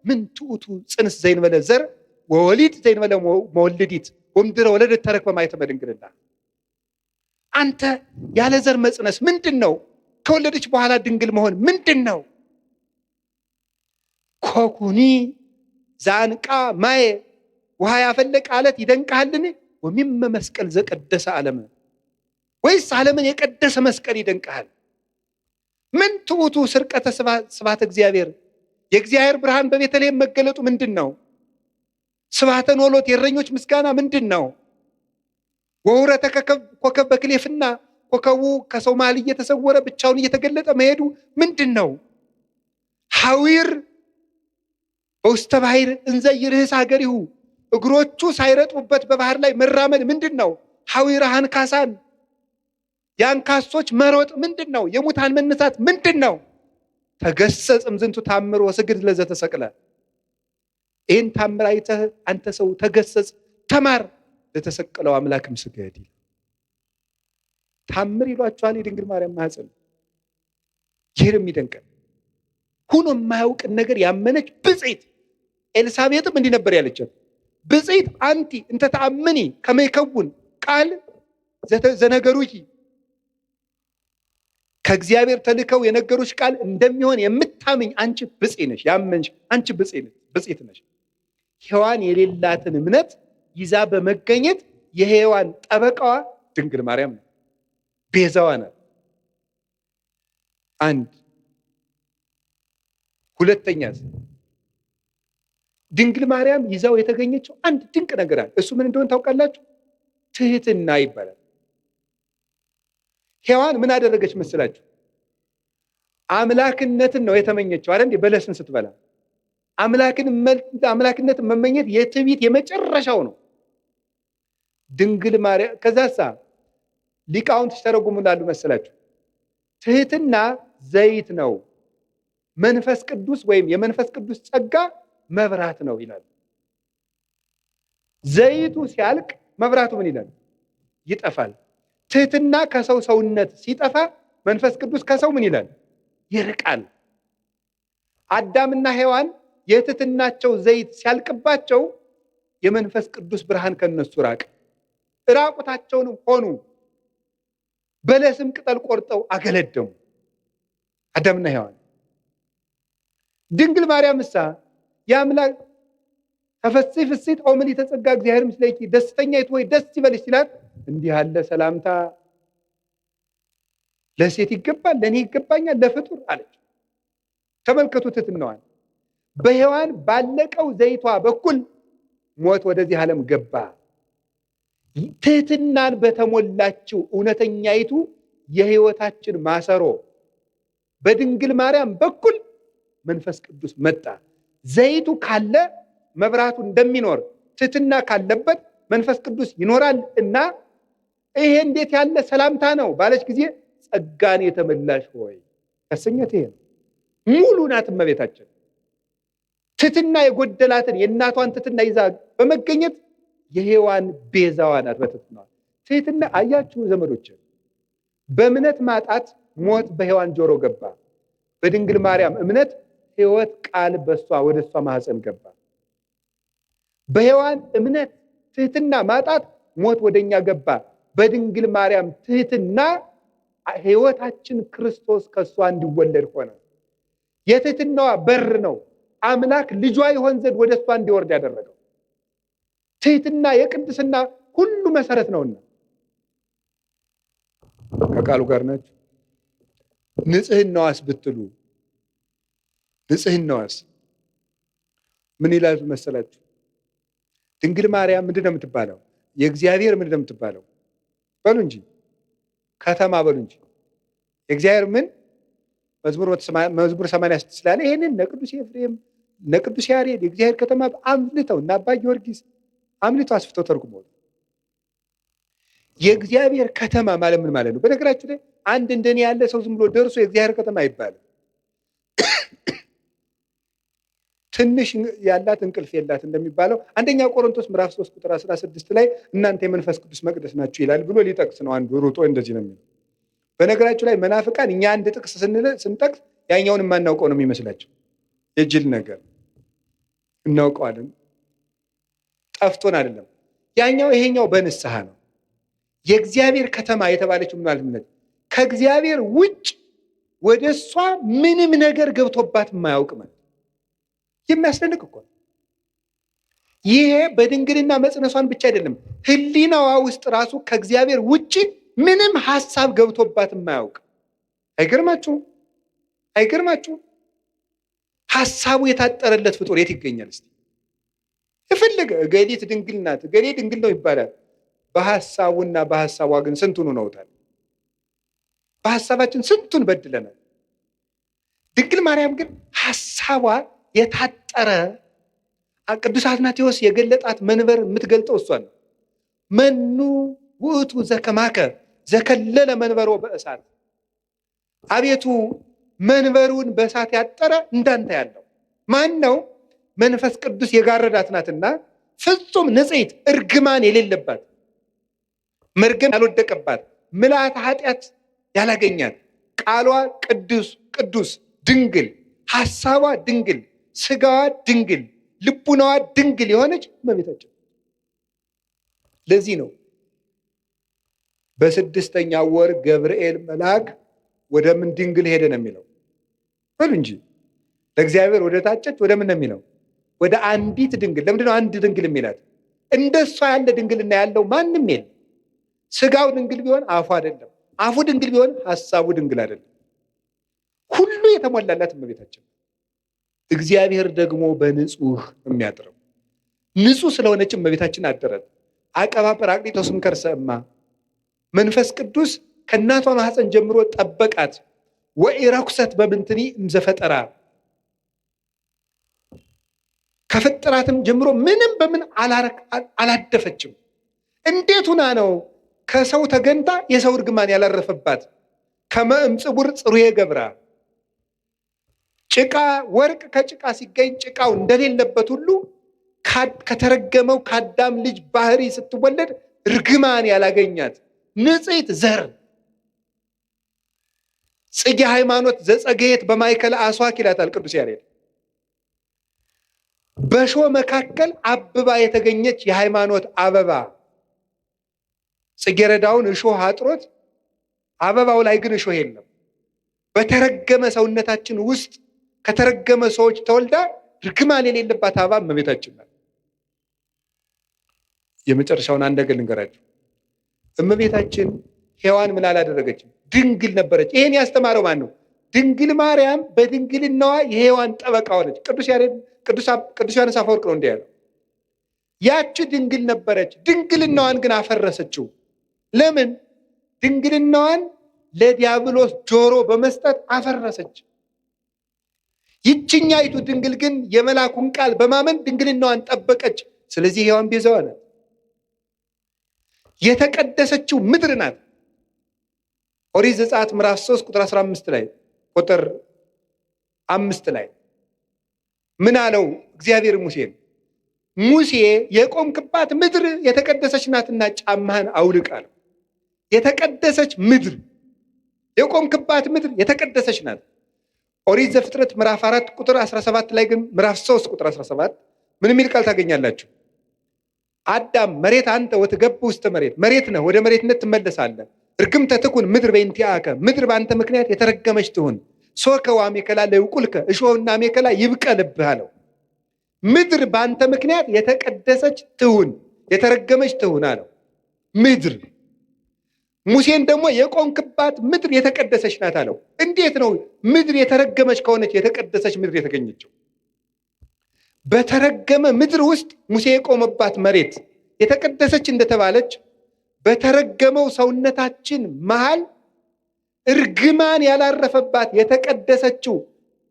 ምን ትዑቱ ጽንስ ዘይንበለ ዘር ወወሊድ ዘይንበለ መወልዲት ወምድረ ወለደት ተረክበ ማኅተመ ድንግልና። አንተ ያለ ዘር መጽነስ ምንድን ነው? ከወለደች በኋላ ድንግል መሆን ምንድን ነው? ኮኩኒ ዛንቃ ማየ፣ ውሃ ያፈለቀ አለት ይደንቅሃልን? ወሚመ መስቀል ዘቀደሰ ዓለም፣ ወይስ ዓለምን የቀደሰ መስቀል ይደንቅሃል? ምን ትዑቱ ስርቀተ ስብሐተ እግዚአብሔር፣ የእግዚአብሔር ብርሃን በቤተልሔም መገለጡ ምንድን ነው? ስብሐተ ኖሎት የእረኞች ምስጋና ምንድን ነው? ወውረተ ኮከብ በክሌፍና፣ ኮከቡ ከሰው መሃል እየተሰወረ ብቻውን እየተገለጠ መሄዱ ምንድን ነው? ሐዊር በውስተ ባሕር እንዘ ይርህስ ሀገሪሁ እግሮቹ ሳይረጡበት በባህር ላይ መራመድ ምንድን ነው? ሐዊረ አንካሳን የአንካሶች መሮጥ ምንድን ነው? የሙታን መነሳት ምንድን ነው? ተገሰጽ እምዝንቱ ታምር ወስግድ ለዘተሰቅለ። ይህን ታምር አይተህ አንተ ሰው ተገሰጽ፣ ተማር፣ ለተሰቀለው አምላክም ስገድ። ታምር ይሏቸዋል የድንግል ማርያም ማህፀን። ይህን የሚደንቀን ሁኖ የማያውቅን ነገር ያመነች ብፅዕት ኤልሳቤጥም እንዲህ ነበር ያለቻት፣ ብፅዕት አንቲ እንተ ተአምኒ ከመ ይከውን ቃል ዘነገሩኪ፣ ከእግዚአብሔር ተልከው የነገሩሽ ቃል እንደሚሆን የምታምኝ አንቺ ብፅዕት ነሽ። ያመንሽ አንቺ ብፅዕት ነሽ። ሔዋን የሌላትን እምነት ይዛ በመገኘት የሔዋን ጠበቃዋ ድንግል ማርያም ነው። ቤዛዋ ናት። አንድ ሁለተኛ ድንግል ማርያም ይዛው የተገኘችው አንድ ድንቅ ነገር አለ። እሱ ምን እንደሆነ ታውቃላችሁ? ትህትና ይባላል። ሔዋን ምን አደረገች መስላችሁ? አምላክነትን ነው የተመኘችው አይደል? በለስን ስትበላ አምላክነትን መመኘት የትዕቢት የመጨረሻው ነው። ድንግል ማርያም ከዛሳ ሊቃውንት ሲተረጉሙላሉ መሰላችሁ? ትህትና ዘይት ነው፣ መንፈስ ቅዱስ ወይም የመንፈስ ቅዱስ ጸጋ መብራት ነው ይላል። ዘይቱ ሲያልቅ መብራቱ ምን ይላል? ይጠፋል። ትህትና ከሰው ሰውነት ሲጠፋ መንፈስ ቅዱስ ከሰው ምን ይላል? ይርቃል። አዳምና ሔዋን የትህትናቸው ዘይት ሲያልቅባቸው የመንፈስ ቅዱስ ብርሃን ከነሱ ራቅ፣ ራቁታቸውንም ሆኑ። በለስም ቅጠል ቆርጠው አገለደሙ አዳምና ሔዋን። ድንግል ማርያም እሳ የአምላክ ተፈሥሒ ፍሥሕት ኦ ምልዕተ ጸጋ እግዚአብሔር ምስሌኪ፣ ደስተኛይቱ ወይ ደስ ይበልሽ ሲላት እንዲህ ያለ ሰላምታ ለሴት ይገባል? ለእኔ ይገባኛል? ለፍጡር አለች። ተመልከቱ ትሕትናዋን። በሔዋን ባለቀው ዘይቷ በኩል ሞት ወደዚህ ዓለም ገባ። ትሕትናን በተሞላችው እውነተኛይቱ የሕይወታችን ማሰሮ በድንግል ማርያም በኩል መንፈስ ቅዱስ መጣ። ዘይቱ ካለ መብራቱ እንደሚኖር ትሕትና ካለበት መንፈስ ቅዱስ ይኖራል። እና ይሄ እንዴት ያለ ሰላምታ ነው ባለች ጊዜ ጸጋን የተመላሽ ሆይ ያሰኘት ይሄ ነው። ሙሉ ናት እመቤታችን። ትሕትና የጎደላትን የእናቷን ትሕትና ይዛ በመገኘት የሔዋን ቤዛዋ ናት። በትሕትና ትሕትና አያችሁ ዘመዶች፣ በእምነት ማጣት ሞት በሔዋን ጆሮ ገባ። በድንግል ማርያም እምነት ሕይወት ቃል በሷ ወደ እሷ ማህፀን ገባ። በሔዋን እምነት ትሕትና ማጣት ሞት ወደኛ ገባ። በድንግል ማርያም ትሕትና ሕይወታችን ክርስቶስ ከሷ እንዲወለድ ሆነ። የትሕትናዋ በር ነው አምላክ ልጇ ይሆን ዘንድ ወደ እሷ እንዲወርድ ያደረገው። ትሕትና የቅድስና ሁሉ መሰረት ነውና ከቃሉ ጋር ናቸው። ንጽሕናዋስ ብትሉ ንጽሕናዋስ ምን ይላል መሰላችሁ? ድንግል ማርያም ምንድን ነው የምትባለው? የእግዚአብሔር ምንድን ነው የምትባለው? በሉ እንጂ ከተማ በሉ እንጂ የእግዚአብሔር ምን? መዝሙር 86 ስላለ ይሄንን ነቅዱስ ኤፍሬም ነቅዱስ ያሬድ የእግዚአብሔር ከተማ አምልተው እና አባ ጊዮርጊስ አምልተው አስፍተው ተርጉመው የእግዚአብሔር ከተማ ማለት ምን ማለት ነው? በነገራችሁ ላይ አንድ እንደኔ ያለ ሰው ዝም ብሎ ደርሶ የእግዚአብሔር ከተማ አይባልም። ትንሽ ያላት እንቅልፍ የላት እንደሚባለው አንደኛ ቆሮንቶስ ምዕራፍ 3 ቁጥር 16 ላይ እናንተ የመንፈስ ቅዱስ መቅደስ ናችሁ ይላል ብሎ ሊጠቅስ ነው። አንዱ ሩጦ እንደዚህ ነው የሚለው። በነገራችሁ ላይ መናፍቃን እኛ አንድ ጥቅስ ስንጠቅስ ያኛውን የማናውቀው ነው የሚመስላቸው። የጅል ነገር እናውቀዋለን፣ ጠፍቶን አይደለም። ያኛው ይሄኛው በንስሐ ነው። የእግዚአብሔር ከተማ የተባለችው ምን ማለት ነው? ከእግዚአብሔር ውጭ ወደ እሷ ምንም ነገር ገብቶባት የማያውቅ ማለት የሚያስደንቅ እኮ። ይሄ በድንግልና መጽነሷን ብቻ አይደለም፣ ሕሊናዋ ውስጥ ራሱ ከእግዚአብሔር ውጭ ምንም ሐሳብ ገብቶባት የማያውቅ። አይገርማችሁም? አይገርማችሁም? ሐሳቡ የታጠረለት ፍጡር የት ይገኛል? እስቲ የፈለገ እገሊት ድንግል ናት እገሌ ድንግል ነው ይባላል። በሐሳቡና በሐሳቧ ግን ስንቱን ነውታል። በሐሳባችን ስንቱን በድለናል። ድንግል ማርያም ግን ሐሳቧ የታጠረ ቅዱስ አትናቴዎስ የገለጣት መንበር የምትገልጠው እሷን ነው። መኑ ውእቱ ዘከማከ ዘከለለ መንበሮ በእሳት፣ አቤቱ መንበሩን በእሳት ያጠረ እንዳንተ ያለው ማን ነው? መንፈስ ቅዱስ የጋረዳት ናትና ፍጹም ንጽሕት እርግማን የሌለባት መርገም ያልወደቀባት ምልአተ ኃጢአት ያላገኛት ቃሏ ቅዱስ ቅዱስ ድንግል፣ ሐሳቧ ድንግል፣ ስጋዋ ድንግል፣ ልቡናዋ ድንግል የሆነች እመቤታችን። ለዚህ ነው በስድስተኛው ወር ገብርኤል መልአክ ወደ ምን ድንግል ሄደ ነው የሚለው በሉ እንጂ ለእግዚአብሔር ወደ ታጨች ወደ ምን ነው የሚለው? ወደ አንዲት ድንግል። ለምንድን ነው አንድ ድንግል የሚላት? እንደሷ ያለ ድንግልና ያለው ማንም የለም። ስጋው ድንግል ቢሆን አፉ አይደለም፣ አፉ ድንግል ቢሆን ሐሳቡ ድንግል አይደለም። ሁሉ የተሞላላት እመቤታችን። እግዚአብሔር ደግሞ በንጹህ የሚያድረው ንጹህ ስለሆነች እመቤታችን አደረት። አቀባ ጰራቅሊጦስም ከርሰ እማ፣ መንፈስ ቅዱስ ከእናቷ ማህፀን ጀምሮ ጠበቃት። ወኢረኩሰት በምንትኒ እምዘፈጠራ፣ ከፍጥራትም ጀምሮ ምንም በምን አላደፈችም። እንዴት ሁና ነው ከሰው ተገንታ የሰው እርግማን ያላረፈባት? ከመእም ጽቡር ጽሩየ ገብራ፣ ጭቃ ወርቅ ከጭቃ ሲገኝ ጭቃው እንደሌለበት ሁሉ ከተረገመው ከአዳም ልጅ ባህሪ ስትወለድ እርግማን ያላገኛት ንጽሕት ዘር ጽጌ ሃይማኖት ዘጸገየት በማእከለ አስዋክ ይላታል ቅዱስ ያሬድ። በእሾህ መካከል አብባ የተገኘች የሃይማኖት አበባ። ጽጌረዳውን እሾህ አጥሮት አበባው ላይ ግን እሾህ የለም። በተረገመ ሰውነታችን ውስጥ ከተረገመ ሰዎች ተወልዳ ርግማን የሌለባት አበባ እመቤታችን ናት። የመጨረሻውን አንድ ነገር ልንገራችሁ። እመቤታችን ሔዋን ምን አላደረገችም? ድንግል ነበረች። ይሄን ያስተማረው ማን ነው? ድንግል ማርያም በድንግልናዋ የሔዋን ጠበቃ ሆነች። ቅዱስ ዮሐንስ አፈወርቅ ነው እንዲህ ያለው። ያቺ ድንግል ነበረች፣ ድንግልናዋን ግን አፈረሰችው። ለምን? ድንግልናዋን ለዲያብሎስ ጆሮ በመስጠት አፈረሰች። ይችኛይቱ ድንግል ግን የመልአኩን ቃል በማመን ድንግልናዋን ጠበቀች። ስለዚህ ሔዋን ቤዛዋ ናት። የተቀደሰችው ምድር ናት። ኦሪት ዘጸአት ምዕራፍ 3 ቁጥር 15 ላይ ቁጥር 5 ላይ ምን አለው እግዚአብሔር ሙሴን? ሙሴ የቆምክባት ምድር የተቀደሰች ናትና ጫማህን አውልቅ አለው። የተቀደሰች ምድር፣ የቆምክባት ምድር የተቀደሰች ናት። ኦሪት ዘፍጥረት ምዕራፍ 4 ቁጥር 17 ላይ ግን ምዕራፍ 3 ቁጥር 17 ምን የሚል ቃል ታገኛላችሁ? አዳም መሬት አንተ ወትገብ ውስጥ መሬት ነህ፣ ወደ መሬትነት ትመለሳለህ። እርግምተ ትኩን ምድር በእንቲአከ፣ ምድር በአንተ ምክንያት የተረገመች ትሁን። ሶከ ወአሜከላ ለይቁልከ፣ እሾህና አሜከላ ይብቀልብህ አለው። ምድር በአንተ ምክንያት የተቀደሰች ትሁን፣ የተረገመች ትሁን አለው። ምድር ሙሴን ደግሞ የቆምክባት ምድር የተቀደሰች ናት አለው። እንዴት ነው ምድር የተረገመች ከሆነች የተቀደሰች ምድር የተገኘችው? በተረገመ ምድር ውስጥ ሙሴ የቆመባት መሬት የተቀደሰች እንደተባለች በተረገመው ሰውነታችን መሃል እርግማን ያላረፈባት የተቀደሰችው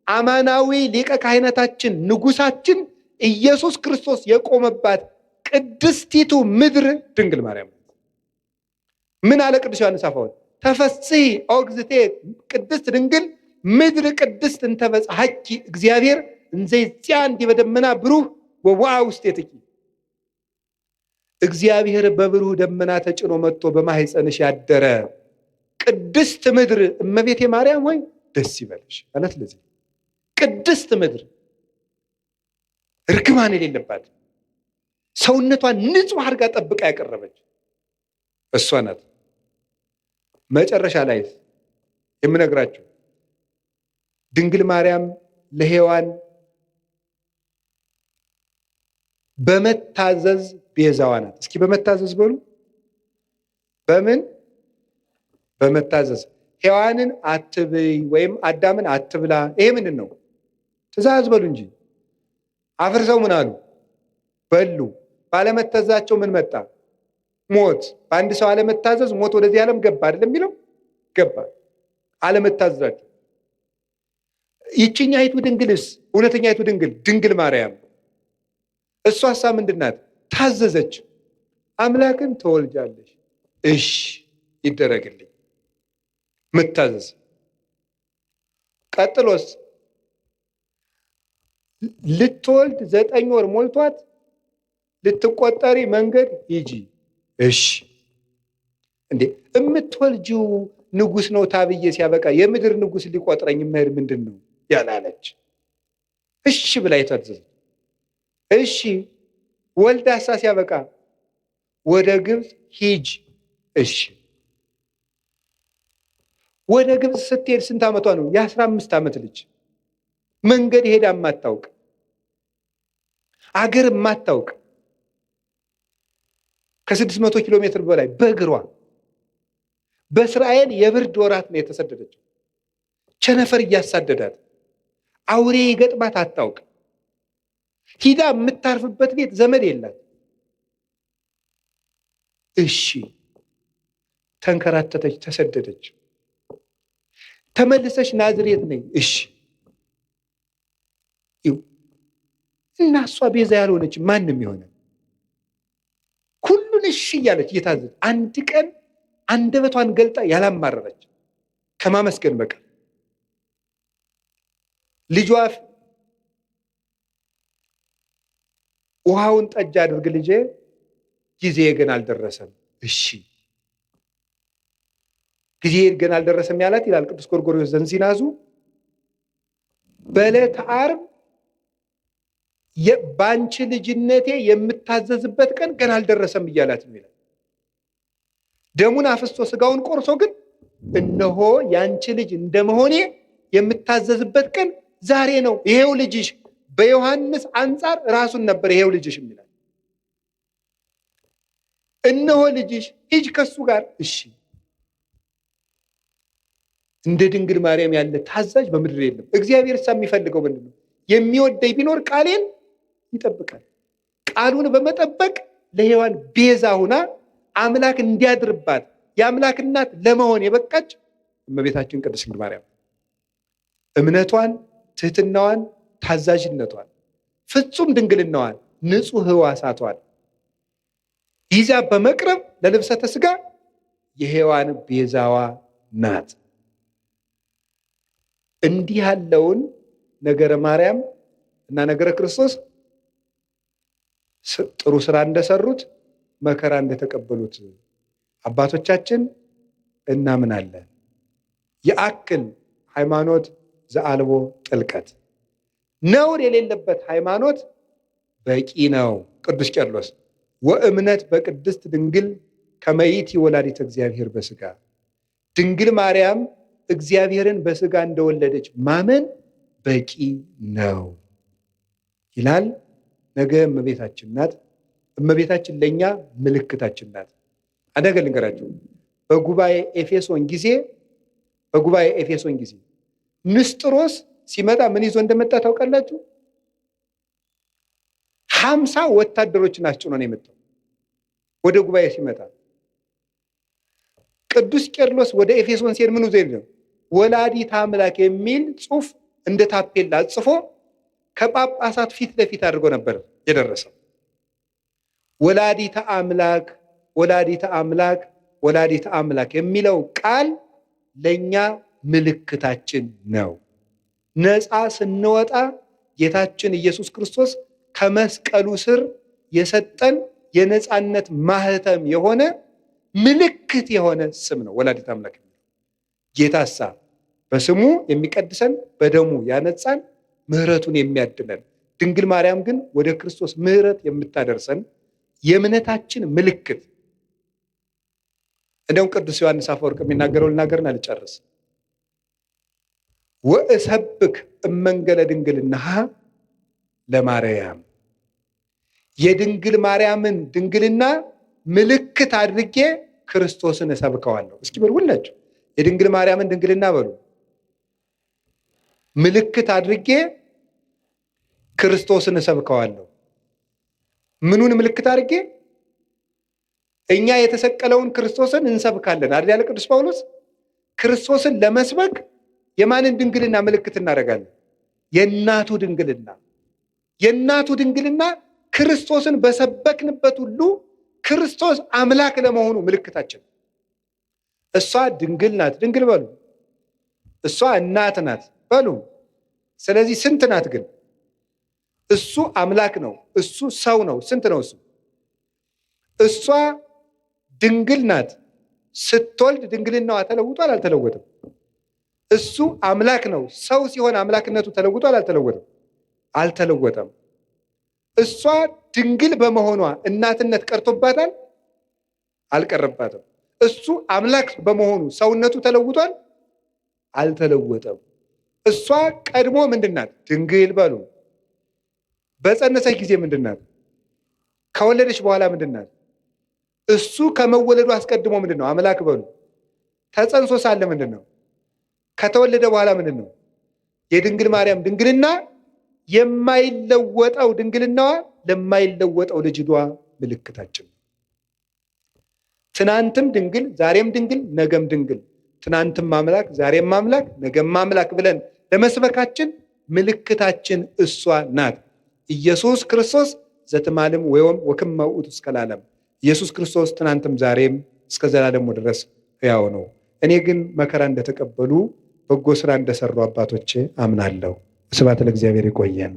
አማናዊ ሊቀ ካህናታችን ንጉሳችን ኢየሱስ ክርስቶስ የቆመባት ቅድስቲቱ ምድር ድንግል ማርያም። ምን አለ ቅዱስ ዮሐንስ አፈወርቅ? ተፈሥሒ ኦግዝቴ ቅድስት ድንግል ምድር ቅድስት እንተበጽሐኪ እግዚአብሔር እንዘይዚያ እንዲህ በደመና ብሩህ ወዋአ ውስቴትኪ። እግዚአብሔር በብሩህ ደመና ተጭኖ መጥቶ በማህፀንሽ ያደረ ቅድስት ምድር እመቤቴ ማርያም ሆይ ደስ ይበልሽ ማለት። ለዚህ ቅድስት ምድር እርግማን የሌለባት ሰውነቷን ንጹህ አድርጋ ጠብቃ ያቀረበች እሷ ናት። መጨረሻ ላይ የምነግራችሁ ድንግል ማርያም ለሔዋን በመታዘዝ ቤዛዋ ናት። እስኪ በመታዘዝ በሉ። በምን? በመታዘዝ። ሔዋንን አትብይ ወይም አዳምን አትብላ። ይሄ ምንድን ነው? ትእዛዝ በሉ እንጂ። አፍርሰው ምን አሉ? በሉ። ባለመታዘዛቸው ምን መጣ? ሞት። በአንድ ሰው አለመታዘዝ ሞት ወደዚህ ዓለም ገባ አይደለም የሚለው? ገባ። አለመታዘዛቸው ይችኛይቱ ድንግልስ እውነተኛይቱ ድንግል ማርያም እሷሳ ምንድናት? ታዘዘች። አምላክን ትወልጃለሽ፣ እሺ ይደረግልኝ፣ ምታዘዝ። ቀጥሎስ ልትወልድ 9 ወር ሞልቷት ልትቆጠሪ መንገድ ሂጂ፣ እሺ። እንዴ እምትወልጂው ንጉስ ነው ታብዬ ሲያበቃ የምድር ንጉስ ሊቆጥረኝ መሄድ ምንድን ነው ያላለች? እሺ ብላ የታዘዘች። እሺ ወልዳሳ ሲያበቃ ወደ ግብፅ ሂጅ፣ እሺ። ወደ ግብፅ ስትሄድ ስንት ዓመቷ ነው? የ15 ዓመት ልጅ፣ መንገድ ሄዳ የማታውቅ አገር የማታውቅ ከ600 ኪሎ ሜትር በላይ በእግሯ በእስራኤል የብርድ ወራት ነው የተሰደደችው። ቸነፈር እያሳደዳት አውሬ ገጥማት አታውቅ። ሂዳ የምታርፍበት ቤት ዘመድ የላት። እሺ ተንከራተተች፣ ተሰደደች። ተመልሰሽ ናዝሬት ነኝ፣ እሺ። እና እሷ ቤዛ ያልሆነች ማንም ይሆነ ሁሉን እሺ እያለች እየታዘች አንድ ቀን አንደበቷን ገልጣ ያላማረረች ከማመስገን በቀር ልጇ ውሃውን ጠጅ አድርግ ልጄ፣ ጊዜ ገና አልደረሰም፣ እሺ። ጊዜ ገና አልደረሰም ያላት ይላል ቅዱስ ጎርጎርዮስ ዘንዚናዙ በዕለተ ዓርብ በአንቺ ልጅነቴ የምታዘዝበት ቀን ገና አልደረሰም እያላት ነው ይላል። ደሙን አፍስቶ ስጋውን ቆርሶ ግን እነሆ ያንቺ ልጅ እንደመሆኔ የምታዘዝበት ቀን ዛሬ ነው፣ ይሄው ልጅሽ። በዮሐንስ አንጻር ራሱን ነበር ይሄው ልጅሽ የሚላል። እነሆ ልጅሽ፣ ሂጅ ከሱ ጋር፣ እሺ። እንደ ድንግል ማርያም ያለ ታዛዥ በምድር የለም። እግዚአብሔር የሚፈልገው ምንድን ነው? የሚወደኝ ቢኖር ቃሌን ይጠብቃል። ቃሉን በመጠበቅ ለሔዋን ቤዛ ሁና አምላክ እንዲያድርባት የአምላክ እናት ለመሆን የበቃች እመቤታችን ቅድስት ድንግል ማርያም እምነቷን፣ ትህትናዋን፣ ታዛዥነቷን፣ ፍጹም ድንግልናዋን፣ ንጹሕ ሕዋሳቷን ይዛ በመቅረብ ለልብሰተ ሥጋ የሔዋን ቤዛዋ ናት። እንዲህ ያለውን ነገረ ማርያም እና ነገረ ክርስቶስ ጥሩ ስራ እንደሰሩት መከራ እንደተቀበሉት አባቶቻችን እናምናለን። የአክል ሃይማኖት ዘአልቦ ጥልቀት፣ ነውር የሌለበት ሃይማኖት በቂ ነው። ቅዱስ ቄርሎስ ወእምነት በቅድስት ድንግል ከመይእቲ ወላዲተ እግዚአብሔር በስጋ፣ ድንግል ማርያም እግዚአብሔርን በስጋ እንደወለደች ማመን በቂ ነው ይላል። ነገ እመቤታችን ናት። እመቤታችን ለእኛ ምልክታችን ናት። አንድ ነገር ልንገራችሁ። በጉባኤ ኤፌሶን ጊዜ ንስጥሮስ ሲመጣ ምን ይዞ እንደመጣ ታውቃላችሁ? 50 ወታደሮችን አስጭኖ ነው የመጣው ወደ ጉባኤ ሲመጣ። ቅዱስ ቄርሎስ ወደ ኤፌሶን ሲሄድ ምን ይዞ ነው? ወላዲተ አምላክ የሚል ጽሑፍ እንደ ታፔላ ጽፎ ከጳጳሳት ፊት ለፊት አድርጎ ነበር የደረሰው። ወላዲተ አምላክ ወላዲተ አምላክ ወላዲተ አምላክ የሚለው ቃል ለኛ ምልክታችን ነው። ነፃ ስንወጣ ጌታችን ኢየሱስ ክርስቶስ ከመስቀሉ ስር የሰጠን የነፃነት ማህተም የሆነ ምልክት የሆነ ስም ነው ወላዲተ አምላክ። ጌታሳ በስሙ የሚቀድሰን በደሙ ያነጻን ምህረቱን የሚያድለን፣ ድንግል ማርያም ግን ወደ ክርስቶስ ምህረት የምታደርሰን የእምነታችን ምልክት። እንደውም ቅዱስ ዮሐንስ አፈወርቅ የሚናገረው ልናገርና ልጨርስ። ወእሰብክ እመንገለ ድንግልናሃ ለማርያም፣ የድንግል ማርያምን ድንግልና ምልክት አድርጌ ክርስቶስን እሰብከዋለሁ። እስኪ በሉ ሁላችሁ የድንግል ማርያምን ድንግልና በሉ። ምልክት አድርጌ ክርስቶስን እሰብከዋለሁ። ምኑን ምልክት አድርጌ? እኛ የተሰቀለውን ክርስቶስን እንሰብካለን አይደል ያለ ቅዱስ ጳውሎስ። ክርስቶስን ለመስበክ የማንን ድንግልና ምልክት እናደርጋለን? የእናቱ ድንግልና ክርስቶስን በሰበክንበት ሁሉ ክርስቶስ አምላክ ለመሆኑ ምልክታችን። እሷ ድንግል ናት፣ ድንግል በሉ። እሷ እናት ናት በሉ። ስለዚህ ስንት ናት ግን? እሱ አምላክ ነው፣ እሱ ሰው ነው። ስንት ነው እሱ? እሷ ድንግል ናት። ስትወልድ ድንግልናዋ ተለውጧል አልተለወጠም? እሱ አምላክ ነው። ሰው ሲሆን አምላክነቱ ተለውጧል አልተለወጠም? አልተለወጠም። እሷ ድንግል በመሆኗ እናትነት ቀርቶባታል አልቀረባትም? እሱ አምላክ በመሆኑ ሰውነቱ ተለውጧል አልተለወጠም? እሷ ቀድሞ ምንድናት? ድንግል በሉ። በጸነሰች ጊዜ ምንድናት? ከወለደች በኋላ ምንድናት? እሱ ከመወለዱ አስቀድሞ ምንድነው? አምላክ በሉ። ተጸንሶ ሳለ ምንድነው? ከተወለደ በኋላ ምንድነው? የድንግል ማርያም ድንግልና የማይለወጠው ድንግልናዋ ለማይለወጠው ልጅቷ ምልክታችን። ትናንትም ድንግል ዛሬም ድንግል ነገም ድንግል፣ ትናንትም አምላክ ዛሬም አምላክ ነገም አምላክ ብለን ለመስበካችን ምልክታችን እሷ ናት። ኢየሱስ ክርስቶስ ዘትማልም ወይም ወክመ ውእቱ እስከ ለዓለም። ኢየሱስ ክርስቶስ ትናንትም ዛሬም እስከ ዘላለሙ ድረስ ሕያው ነው። እኔ ግን መከራ እንደተቀበሉ በጎ ስራ እንደሰሩ አባቶቼ አምናለሁ። ስብሐት ለእግዚአብሔር። ይቆየን።